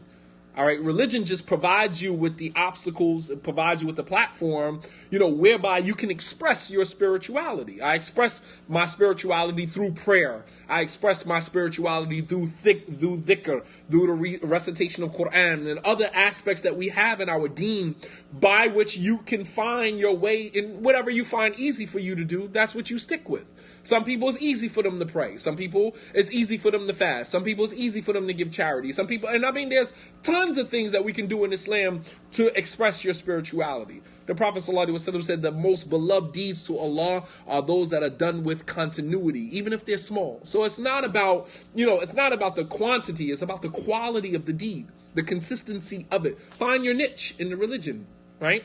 All right, religion just provides you with the obstacles, it provides you with the platform, whereby you can express your spirituality. I express my spirituality through prayer. I express my spirituality through dhikr, through the recitation of Quran and other aspects that we have in our deen, by which you can find your way in whatever you find easy for you to do. That's what you stick with. Some people, it's easy for them to pray. Some people, it's easy for them to fast. Some people, it's easy for them to give charity. Some people, and I mean, there's tons of things that we can do in Islam to express your spirituality. The Prophet ﷺ said the most beloved deeds to Allah are those that are done with continuity, even if they're small. So it's not about, it's not about the quantity. It's about the quality of the deed, the consistency of it. Find your niche in the religion, right?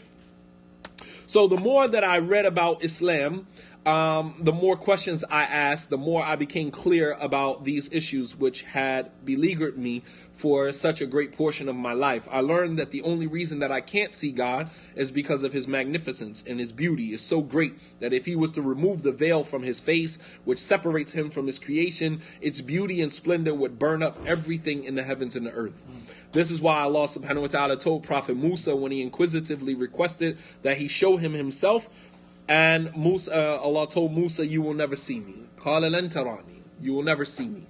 So the more that I read about Islam, the more questions I asked, the more I became clear about these issues which had beleaguered me for such a great portion of my life. I learned that the only reason that I can't see God is because of his magnificence, and his beauty is so great that if he was to remove the veil from his face, which separates him from his creation, its beauty and splendor would burn up everything in the heavens and the earth. This is why Allah subhanahu wa ta'ala told Prophet Musa when he inquisitively requested that he show him himself, and Allah told Musa, you will never see me. قَالَ لَن تَرَانِي. You will never see me.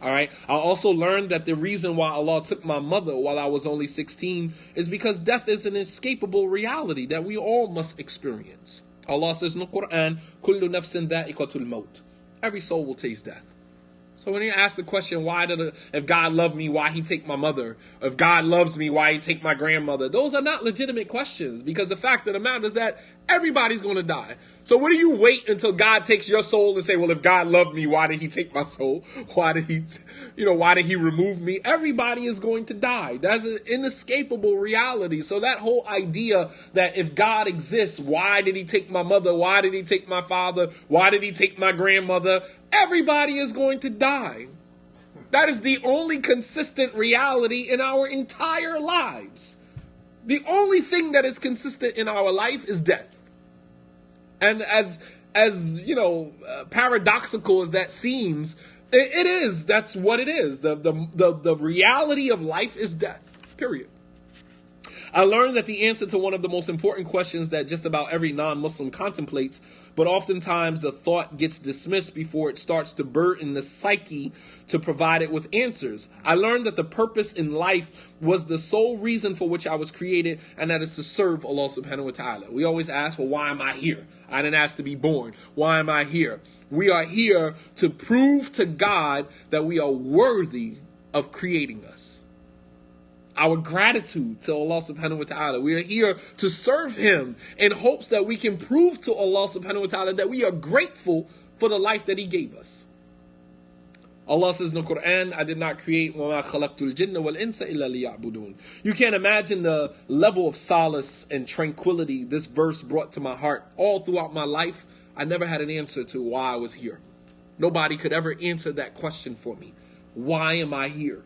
All right. I also learned that the reason why Allah took my mother while I was only 16 is because death is an inescapable reality that we all must experience. Allah says in the Quran, كُلُّ نَفْسٍ ذَائِقَةُ الْمَوْتِ. Every soul will taste death. So when you ask the question, if God loved me, why he take my mother? If God loves me, why he take my grandmother? Those are not legitimate questions, because the fact of the matter is that everybody's going to die. So what do you wait until God takes your soul and say, well, if God loved me, why did he take my soul? Why did he remove me? Everybody is going to die. That's an inescapable reality. So that whole idea that if God exists, why did he take my mother? Why did he take my father? Why did he take my grandmother? Everybody is going to die. That is the only consistent reality in our entire lives. The only thing that is consistent in our life is death. And as paradoxical as that seems, it is. That's what it is. The reality of life is death. Period. I learned that the answer to one of the most important questions that just about every non-Muslim contemplates, but oftentimes the thought gets dismissed before it starts to burden the psyche to provide it with answers. I learned that the purpose in life was the sole reason for which I was created, and that is to serve Allah subhanahu wa ta'ala. We always ask, well, why am I here? I didn't ask to be born. Why am I here? We are here to prove to God that we are worthy of creating us. Our gratitude to Allah subhanahu wa ta'ala. We are here to serve him in hopes that we can prove to Allah subhanahu wa ta'ala that we are grateful for the life that he gave us. Allah says in the Quran, I did not create وَمَا خَلَقْتُ الْجِنَّ وَالْإِنسَ إِلَّا لِيَعْبُدُونَ. You can't imagine the level of solace and tranquility this verse brought to my heart. All throughout my life, I never had an answer to why I was here. Nobody could ever answer that question for me. Why am I here?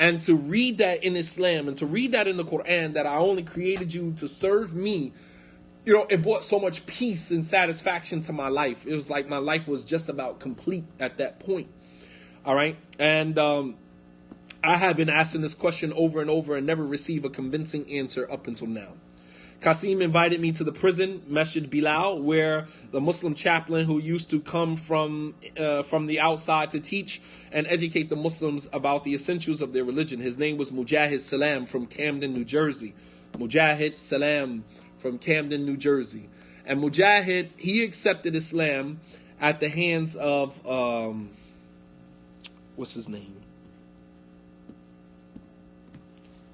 And to read that in Islam and to read that in the Quran, that I only created you to serve me, it brought so much peace and satisfaction to my life. It was like my life was just about complete at that point. All right. And I have been asking this question over and over and never received a convincing answer up until now. Qasim invited me to the prison, Masjid Bilal, where the Muslim chaplain who used to come from the outside to teach and educate the Muslims about the essentials of their religion. His name was Mujahid Salam from Camden, New Jersey. Mujahid Salam from Camden, New Jersey. And Mujahid, he accepted Islam at the hands of, what's his name?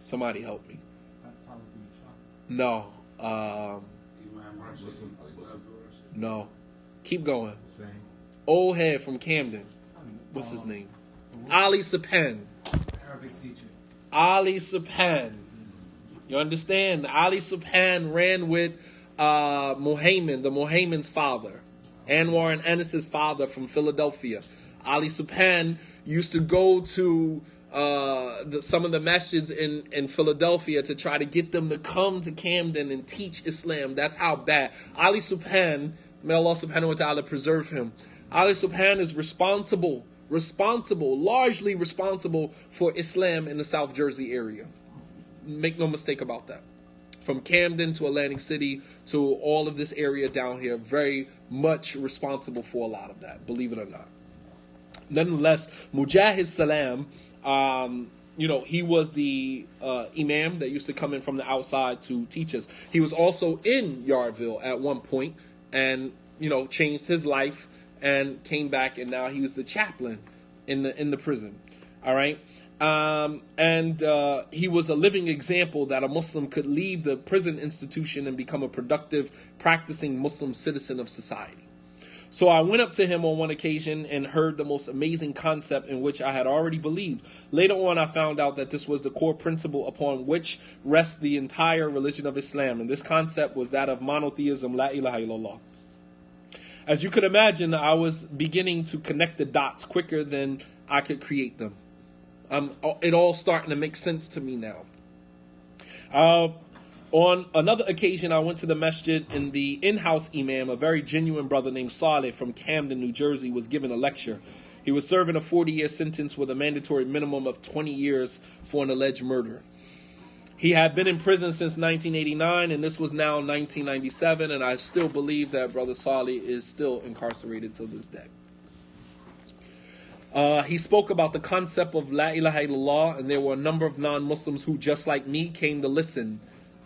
Somebody help me. No. No. Keep going. Old head from Camden. What's his name? Ali Sapan. Arabic teacher. Ali Sapan. You understand? Ali Sapan ran with Muhammad, the Muhammad's father. Anwar and Anis's father from Philadelphia. Ali Sapan used to go to some of the masjids in Philadelphia to try to get them to come to Camden and teach Islam. That's how bad. Ali Subhan, may Allah subhanahu wa ta'ala preserve him. Ali Subhan is largely responsible for Islam in the South Jersey area. Make no mistake about that. From Camden to Atlantic City to all of this area down here, very much responsible for a lot of that, believe it or not. Nonetheless, Mujahid Salam, he was the imam that used to come in from the outside to teach us. He was also in Yardville at one point and, changed his life and came back, and now he was the chaplain in the prison. All right. He was a living example that a Muslim could leave the prison institution and become a productive, practicing Muslim citizen of society. So I went up to him on one occasion and heard the most amazing concept in which I had already believed. Later on, I found out that this was the core principle upon which rests the entire religion of Islam. And this concept was that of monotheism, la ilaha illallah. As you could imagine, I was beginning to connect the dots quicker than I could create them. It all starting to make sense to me now. On another occasion, I went to the masjid and the in-house imam, a very genuine brother named Saleh from Camden, New Jersey, was giving a lecture. He was serving a 40-year sentence with a mandatory minimum of 20 years for an alleged murder. He had been in prison since 1989, and this was now 1997, and I still believe that Brother Saleh is still incarcerated till this day. He spoke about the concept of La ilaha illallah, and there were a number of non-Muslims who, just like me, came to listen.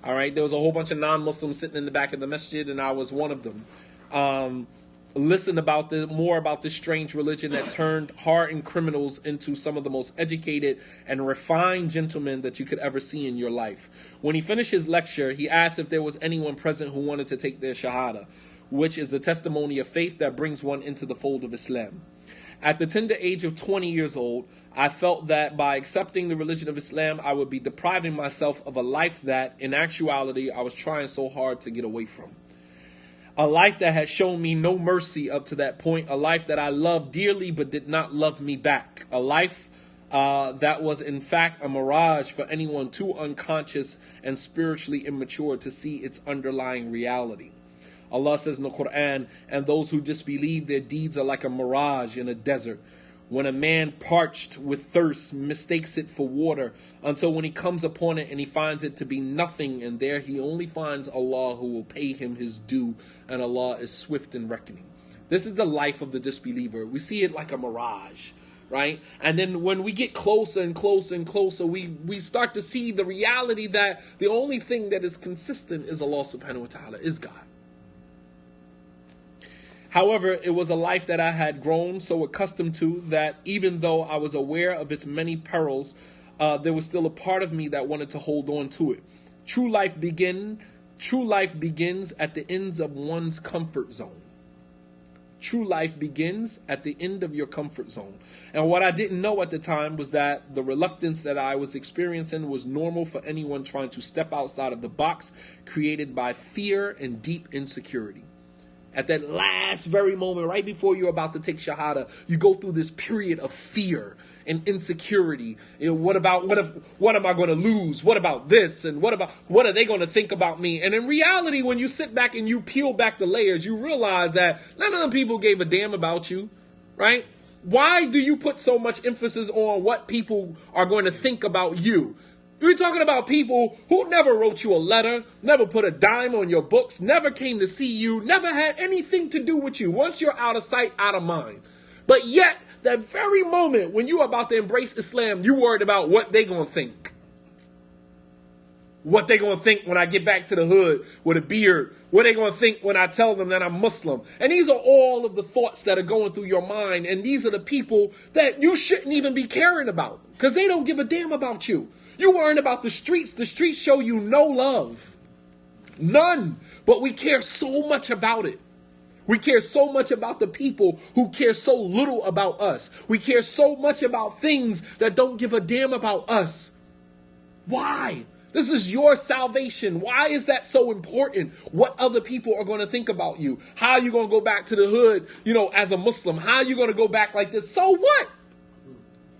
All right, there was a whole bunch of non-Muslims sitting in the back of the masjid, and I was one of them. Listen about more about this strange religion that turned hardened criminals into some of the most educated and refined gentlemen that you could ever see in your life. When he finished his lecture, he asked if there was anyone present who wanted to take their Shahadah, which is the testimony of faith that brings one into the fold of Islam. At the tender age of 20 years old, I felt that by accepting the religion of Islam, I would be depriving myself of a life that, in actuality, I was trying so hard to get away from. A life that had shown me no mercy up to that point, a life that I loved dearly but did not love me back, a life that was in fact a mirage for anyone too unconscious and spiritually immature to see its underlying reality. Allah says in the Quran, and those who disbelieve, their deeds are like a mirage in a desert. When a man parched with thirst mistakes it for water, until when he comes upon it and he finds it to be nothing, and there he only finds Allah who will pay him his due, and Allah is swift in reckoning. This is the life of the disbeliever. We see it like a mirage, right? And then when we get closer and closer and closer, we start to see the reality that the only thing that is consistent is Allah subhanahu wa ta'ala, is God. However, it was a life that I had grown so accustomed to that even though I was aware of its many perils, there was still a part of me that wanted to hold on to it. True life begins at the ends of one's comfort zone. True life begins at the end of your comfort zone. And what I didn't know at the time was that the reluctance that I was experiencing was normal for anyone trying to step outside of the box created by fear and deep insecurity. at that last very moment, right before you're about to take Shahadah, you go through this period of fear and insecurity. You know, what am I going to lose? What about this? And what are they going to think about me? And in reality, when you sit back and you peel back the layers, you realize that none of them people gave a damn about you, right? Why do you put so much emphasis on what people are going to think about you? We're talking about people who never wrote you a letter, never put a dime on your books, never came to see you, never had anything to do with you. Once you're out of sight, out of mind. But yet, that very moment when you're about to embrace Islam, you worried about what they gonna think. What they gonna think when I get back to the hood with a beard. What they gonna think when I tell them that I'm Muslim. And these are all of the thoughts that are going through your mind. And these are the people that you shouldn't even be caring about, because they don't give a damn about you. You worrying about the streets. The streets show you no love. None. But we care so much about it. We care so much about the people who care so little about us. We care so much about things that don't give a damn about us. Why? This is your salvation. Why is that so important? What other people are going to think about you? How are you going to go back to the hood, as a Muslim? How are you going to go back like this? So what?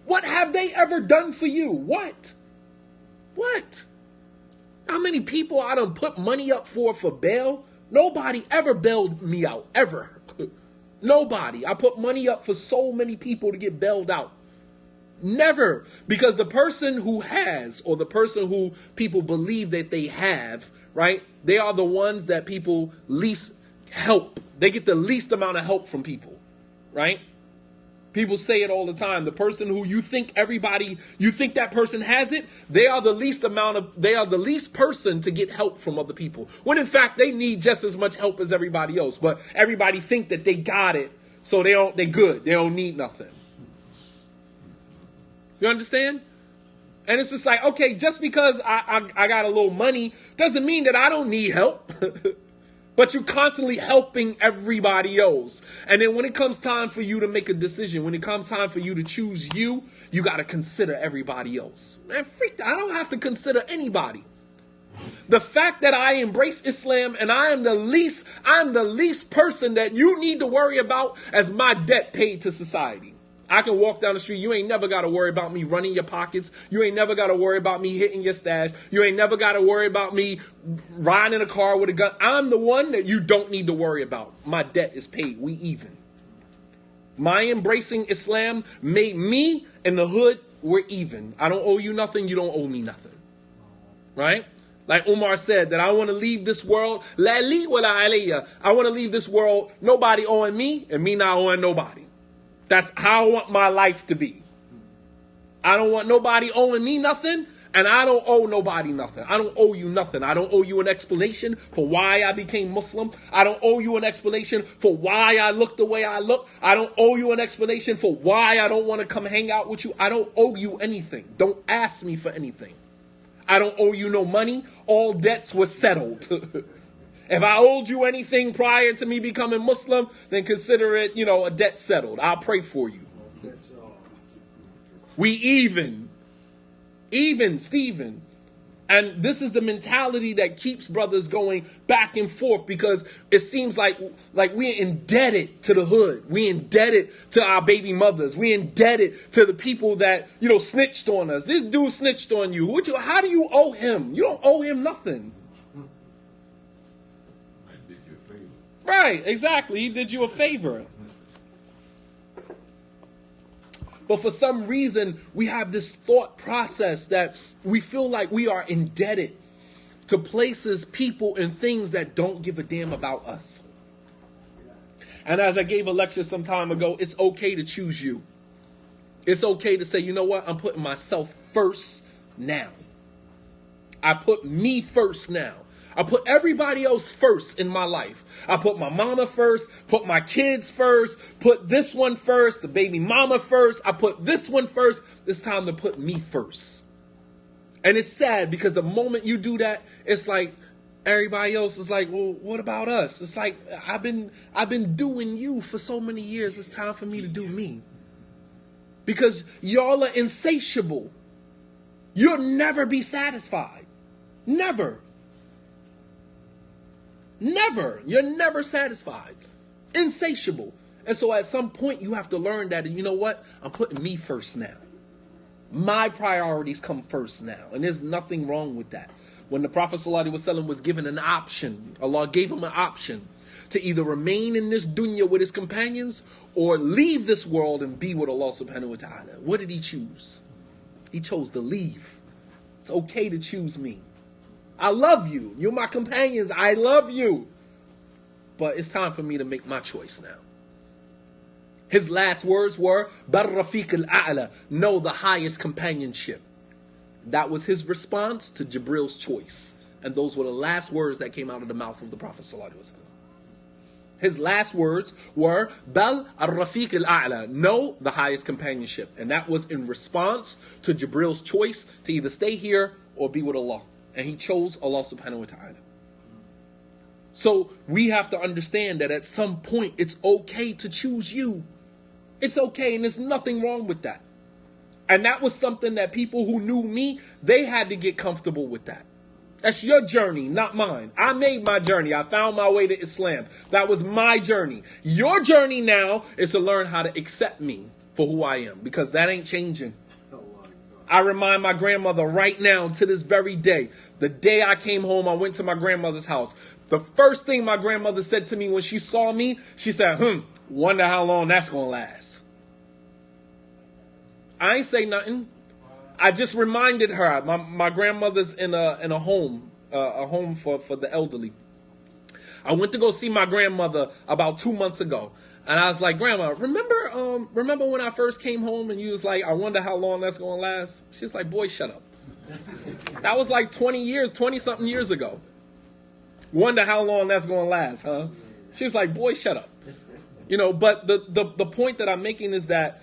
What have they ever done for you? What? How many people I done put money up for bail? Nobody ever bailed me out, ever. Nobody. I put money up for so many people to get bailed out. Never. Because the person who has, or the person who people believe that they have, right? They are the ones that people least help. They get the least amount of help from people, right? People say it all the time. The person who you think that person has it, they are the least person to get help from other people. When in fact, they need just as much help as everybody else. But everybody think that they got it, so they good. They don't need nothing. You understand? And it's just like, okay, just because I got a little money doesn't mean that I don't need help. But you're constantly helping everybody else. And then when it comes time for you to make a decision, when it comes time for you to choose you got to consider everybody else. Man, I don't have to consider anybody. The fact that I embrace Islam and I'm the least person that you need to worry about as my debt paid to society. I can walk down the street. You ain't never got to worry about me running your pockets. You ain't never got to worry about me hitting your stash. You ain't never got to worry about me riding in a car with a gun. I'm the one that you don't need to worry about. My debt is paid. We even. My embracing Islam made me and the hood, we're even. I don't owe you nothing. You don't owe me nothing. Right? Like Umar said, that I want to leave this world. La li wa la alayya. I want to leave this world, nobody owing me and me not owing nobody. That's how I want my life to be. I don't want nobody owing me nothing, and I don't owe nobody nothing. I don't owe you nothing. I don't owe you an explanation for why I became Muslim. I don't owe you an explanation for why I look the way I look. I don't owe you an explanation for why I don't want to come hang out with you. I don't owe you anything. Don't ask me for anything. I don't owe you no money. All debts were settled. If I owed you anything prior to me becoming Muslim, then consider it, a debt settled. I'll pray for you. That's all. We even, Stephen. And this is the mentality that keeps brothers going back and forth, because it seems like we're indebted to the hood. We're indebted to our baby mothers. We're indebted to the people that, snitched on us. This dude snitched on you. How do you owe him? You don't owe him nothing. Right, exactly. He did you a favor. But for some reason, we have this thought process that we feel like we are indebted to places, people, and things that don't give a damn about us. And as I gave a lecture some time ago, it's okay to choose you. It's okay to say, you know what? I'm putting myself first now. I put me first now. I put everybody else first in my life. I put my mama first, put my kids first, put this one first, the baby mama first. I put this one first. It's time to put me first. And it's sad, because the moment you do that, it's like everybody else is like, well, what about us? It's like, I've been doing you for so many years. It's time for me to do me. Because y'all are insatiable. You'll never be satisfied. Never. Never. You're never satisfied. Insatiable. And so at some point you have to learn that, you know what? I'm putting me first now. My priorities come first now. And there's nothing wrong with that. When the Prophet ﷺ was given an option, Allah gave him an option to either remain in this dunya with his companions or leave this world and be with Allah subhanahu wa ta'ala. What did he choose? He chose to leave. It's okay to choose me. I love you. You're my companions. I love you. But it's time for me to make my choice now. His last words were, Bar Rafiq al-A'la, know the highest companionship. That was his response to Jibril's choice. And those were the last words that came out of the mouth of the Prophet ﷺ. His last words were, Bal al-Rafiq al-A'la, know the highest companionship. And that was in response to Jibril's choice to either stay here or be with Allah. And he chose Allah subhanahu wa ta'ala. So we have to understand that at some point it's okay to choose you. It's okay, and there's nothing wrong with that. And that was something that people who knew me, they had to get comfortable with that. That's your journey, not mine. I made my journey. I found my way to Islam. That was my journey. Your journey now is to learn how to accept me for who I am, because that ain't changing. I remind my grandmother right now, to this very day, the day I came home, I went to my grandmother's house. The first thing my grandmother said to me when she saw me, she said, wonder how long that's going to last. I ain't say nothing. I just reminded her. My grandmother's in a home for the elderly. I went to go see my grandmother about 2 months ago. And I was like, Grandma, remember when I first came home and you was like, I wonder how long that's going to last? She's like, boy, shut up. That was like 20-something years ago. Wonder how long that's going to last, huh? She was like, boy, shut up. But the point that I'm making is that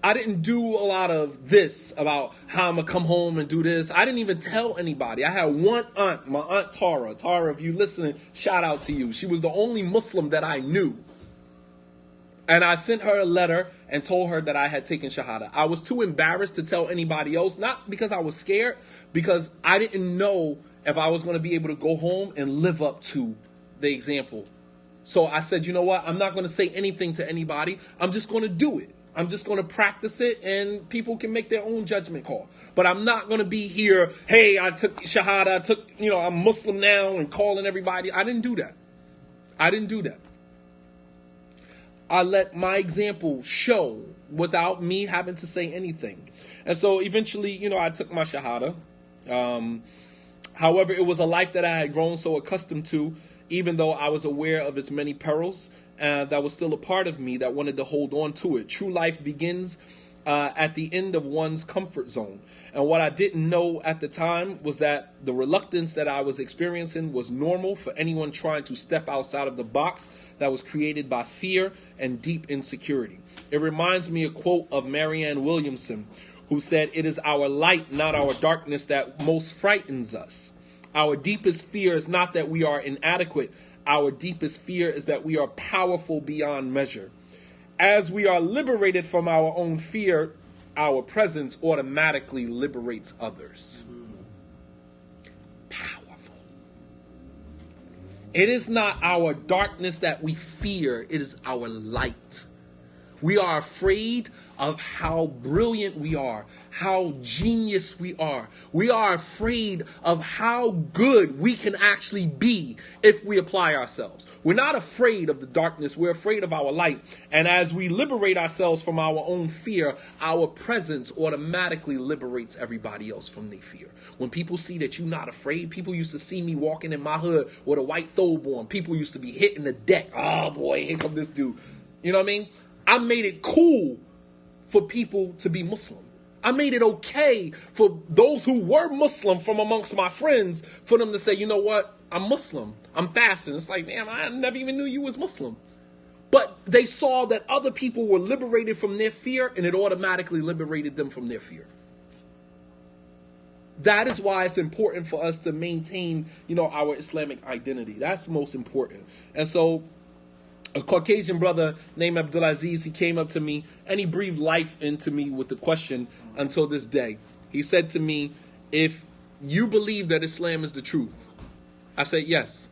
I didn't do a lot of this about how I'm going to come home and do this. I didn't even tell anybody. I had one aunt, my Aunt Tara. Tara, if you listening, shout out to you. She was the only Muslim that I knew. And I sent her a letter and told her that I had taken Shahadah. I was too embarrassed to tell anybody else, not because I was scared, because I didn't know if I was going to be able to go home and live up to the example. So I said, you know what? I'm not going to say anything to anybody. I'm just going to do it. I'm just going to practice it, and people can make their own judgment call. But I'm not going to be here, hey, I took Shahadah, I'm Muslim now, and calling everybody. I didn't do that. I let my example show without me having to say anything. And so eventually, I took my Shahadah. However, it was a life that I had grown so accustomed to, even though I was aware of its many perils, that was still a part of me that wanted to hold on to it. True life begins at the end of one's comfort zone. And what I didn't know at the time was that the reluctance that I was experiencing was normal for anyone trying to step outside of the box that was created by fear and deep insecurity. It reminds me a quote of Marianne Williamson, who said, "It is our light, not our darkness, that most frightens us. Our deepest fear is not that we are inadequate. Our deepest fear is that we are powerful beyond measure. As we are liberated from our own fear, our presence automatically liberates others." Powerful. It is not our darkness that we fear, it is our light. We are afraid of how brilliant we are, how genius we are. We are afraid of how good we can actually be if we apply ourselves. We're not afraid of the darkness, we're afraid of our light. And as we liberate ourselves from our own fear, our presence automatically liberates everybody else from their fear. When people see that you're not afraid, people used to see me walking in my hood with a white thobe on. People used to be hitting the deck. Oh boy, here come this dude. You know what I mean? I made it cool for people to be Muslim. I made it okay for those who were Muslim from amongst my friends for them to say, you know what, I'm Muslim, I'm fasting. It's like, damn, I never even knew you was Muslim. But they saw that other people were liberated from their fear, and it automatically liberated them from their fear. That is why it's important for us to maintain, our Islamic identity. That's most important. And so a Caucasian brother named Abdulaziz, he came up to me and he breathed life into me with the question until this day. He said to me, if you believe that Islam is the truth, I said yes.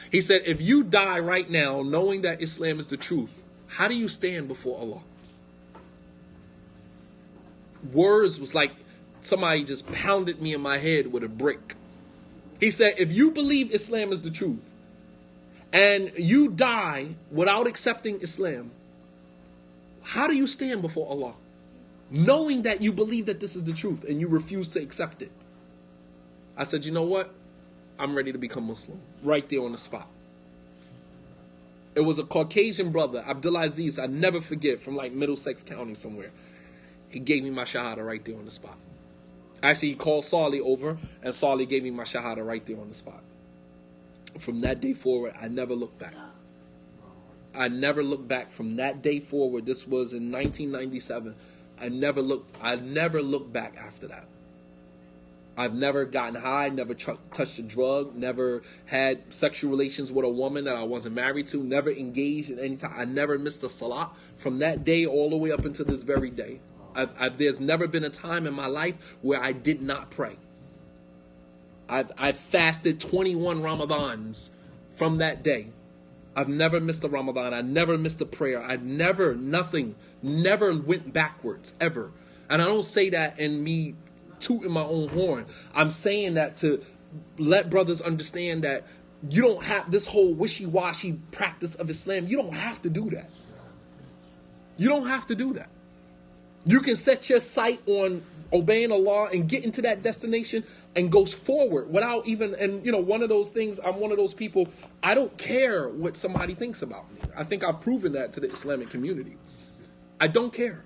He said, if you die right now knowing that Islam is the truth, how do you stand before Allah? Words was like somebody just pounded me in my head with a brick. He said, if you believe Islam is the truth and you die without accepting Islam, how do you stand before Allah? Knowing that you believe that this is the truth and you refuse to accept it. I said, you know what? I'm ready to become Muslim. Right there on the spot. It was a Caucasian brother, Abdulaziz, I never forget, from like Middlesex County somewhere. He gave me my Shahadah right there on the spot. Actually, he called Sarli over, and Sarli gave me my Shahadah right there on the spot. From that day forward, I never looked back. I never looked back from that day forward. This was in 1997. I never looked back after that. I've never gotten high, never touched a drug, never had sexual relations with a woman that I wasn't married to, never engaged in any time. I never missed a salah from that day all the way up until this very day. There's never been a time in my life where I did not pray. I've fasted 21 Ramadans from that day. I've never missed a Ramadan. I never missed a prayer. Never went backwards, ever. And I don't say that in me tooting my own horn. I'm saying that to let brothers understand that you don't have this whole wishy-washy practice of Islam. You don't have to do that. You don't have to do that. You can set your sight on obeying Allah and get into that destination and goes forward without even, and you know, one of those things, I'm one of those people, I don't care what somebody thinks about me. I think I've proven that to the Islamic community. I don't care.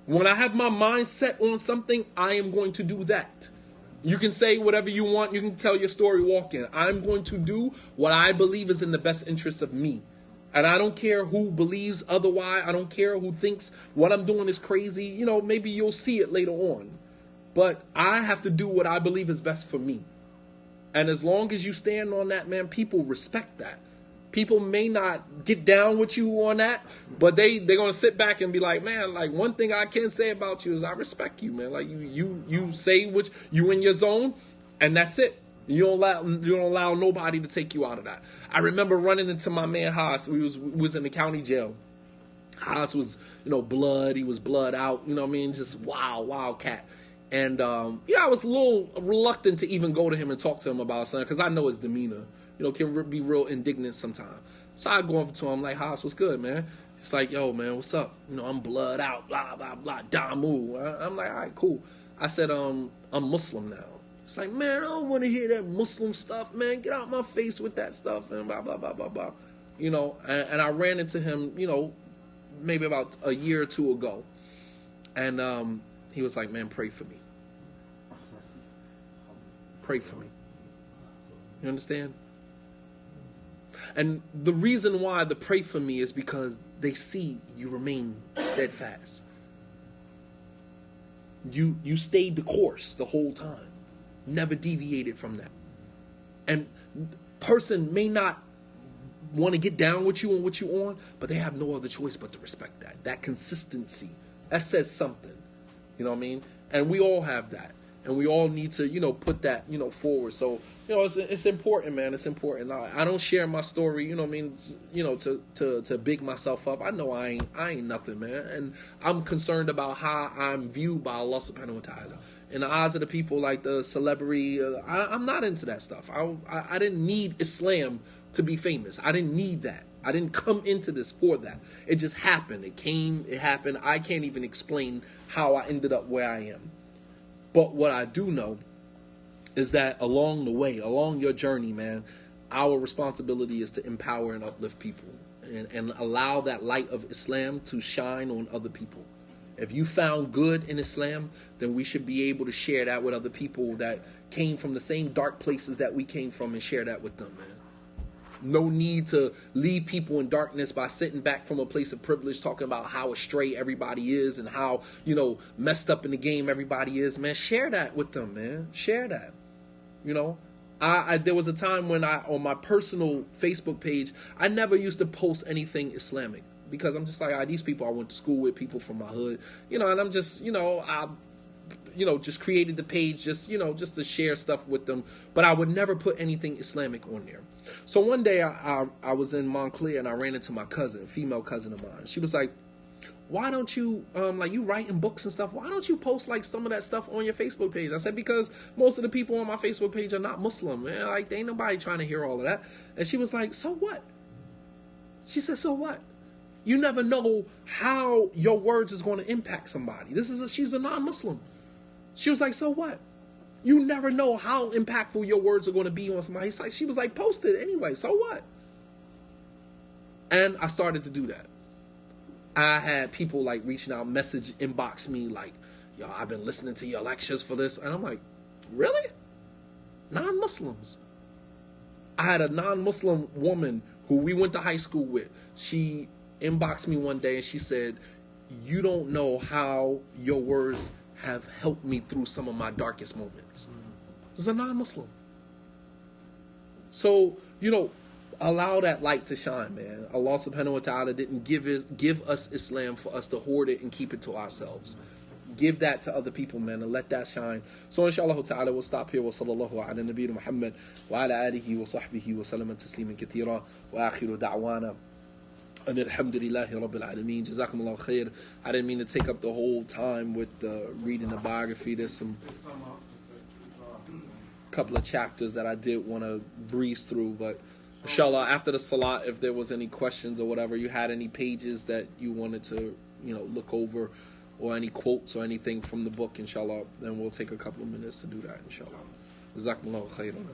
When I have my mind set on something, I am going to do that. You can say whatever you want. You can tell your story walking. I'm going to do what I believe is in the best interest of me. And I don't care who believes otherwise. I don't care who thinks what I'm doing is crazy. You know, maybe you'll see it later on. But I have to do what I believe is best for me. And as long as you stand on that, man, people respect that. People may not get down with you on that, but they're going to sit back and be like, man, like one thing I can say about you is I respect you, man. Like you say what you in your zone, and that's it. You don't allow nobody to take you out of that. I remember running into my man Haas. We was in the county jail. Haas was, blood. He was blood out. You know what I mean? Just wild cat. And I was a little reluctant to even go to him and talk to him about something because I know his demeanor, can be real indignant sometimes. So I go over to him like, Haas, what's good, man? He's like, yo, man, what's up? I'm blood out, blah, blah, blah, damu. I'm like, all right, cool. I said, I'm Muslim now. It's like, man, I don't want to hear that Muslim stuff, man. Get out my face with that stuff and blah, blah, blah, blah, blah. And I ran into him, maybe about a year or two ago. And he was like, man, pray for me. Pray for me. You understand? And the reason why the pray for me is because they see you remain steadfast. You stayed the course the whole time. Never deviated from that. And person may not want to get down with you and what you on, but they have no other choice but to respect that. That consistency. That says something. You know what I mean? And we all have that. And we all need to, put that, forward. So, it's important, man. It's important. I don't share my story, to big myself up. I know I ain't nothing, man. And I'm concerned about how I'm viewed by Allah subhanahu wa ta'ala. In the eyes of the people, like the celebrity, I'm not into that stuff. I didn't need Islam to be famous. I didn't need that. I didn't come into this for that. It just happened. It happened. I can't even explain how I ended up where I am. But what I do know is that along the way, along your journey, man, our responsibility is to empower and uplift people and allow that light of Islam to shine on other people. If you found good in Islam, then we should be able to share that with other people that came from the same dark places that we came from and share that with them, man. No need to leave people in darkness by sitting back from a place of privilege talking about how astray everybody is and how, messed up in the game everybody is, man. Share that with them, man. Share that. There was a time when on my personal Facebook page, I never used to post anything Islamic because I'm just like, these people I went to school with, people from my hood, and I'm just, just created the page just to share stuff with them, but I would never put anything Islamic on there. So one day I was in Montclair and I ran into my cousin, female cousin of mine. She was like, why don't you, you writing books and stuff, why don't you post like some of that stuff on your Facebook page? I said, because most of the people on my Facebook page are not Muslim, man. Like, there ain't nobody trying to hear all of that. And she was like, so what? She said, so what? You never know how your words is going to impact somebody. She's a non-Muslim. She was like, so what? You never know how impactful your words are going to be on somebody. She was like, post it anyway, so what? And I started to do that. I had people like reaching out, inbox me like, yo, I've been listening to your lectures for this. And I'm like, really? Non-Muslims. I had a non-Muslim woman who we went to high school with. She inboxed me one day and she said, you don't know how your words have helped me through some of my darkest moments. It's a non-Muslim. So, allow that light to shine, man. Allah subhanahu wa ta'ala didn't give us Islam for us to hoard it and keep it to ourselves. Give that to other people, man, and let that shine. So inshallah ta'ala, we'll stop here. Wa sallallahu ala nabiyyina Muhammad wa ala alihi wa sahbihi wa sallam tasliman kathira wa akhiru da'wana and alhamdulillahi rabbil alameen. Jazakumullahu khair. I didn't mean to take up the whole time with reading the biography. There's some couple of chapters that I did want to breeze through, but inshallah, after the salat, if there was any questions or whatever, you had any pages that you wanted to, look over, or any quotes or anything from the book, inshallah, then we'll take a couple of minutes to do that, inshallah. Jazakumullahu khairan.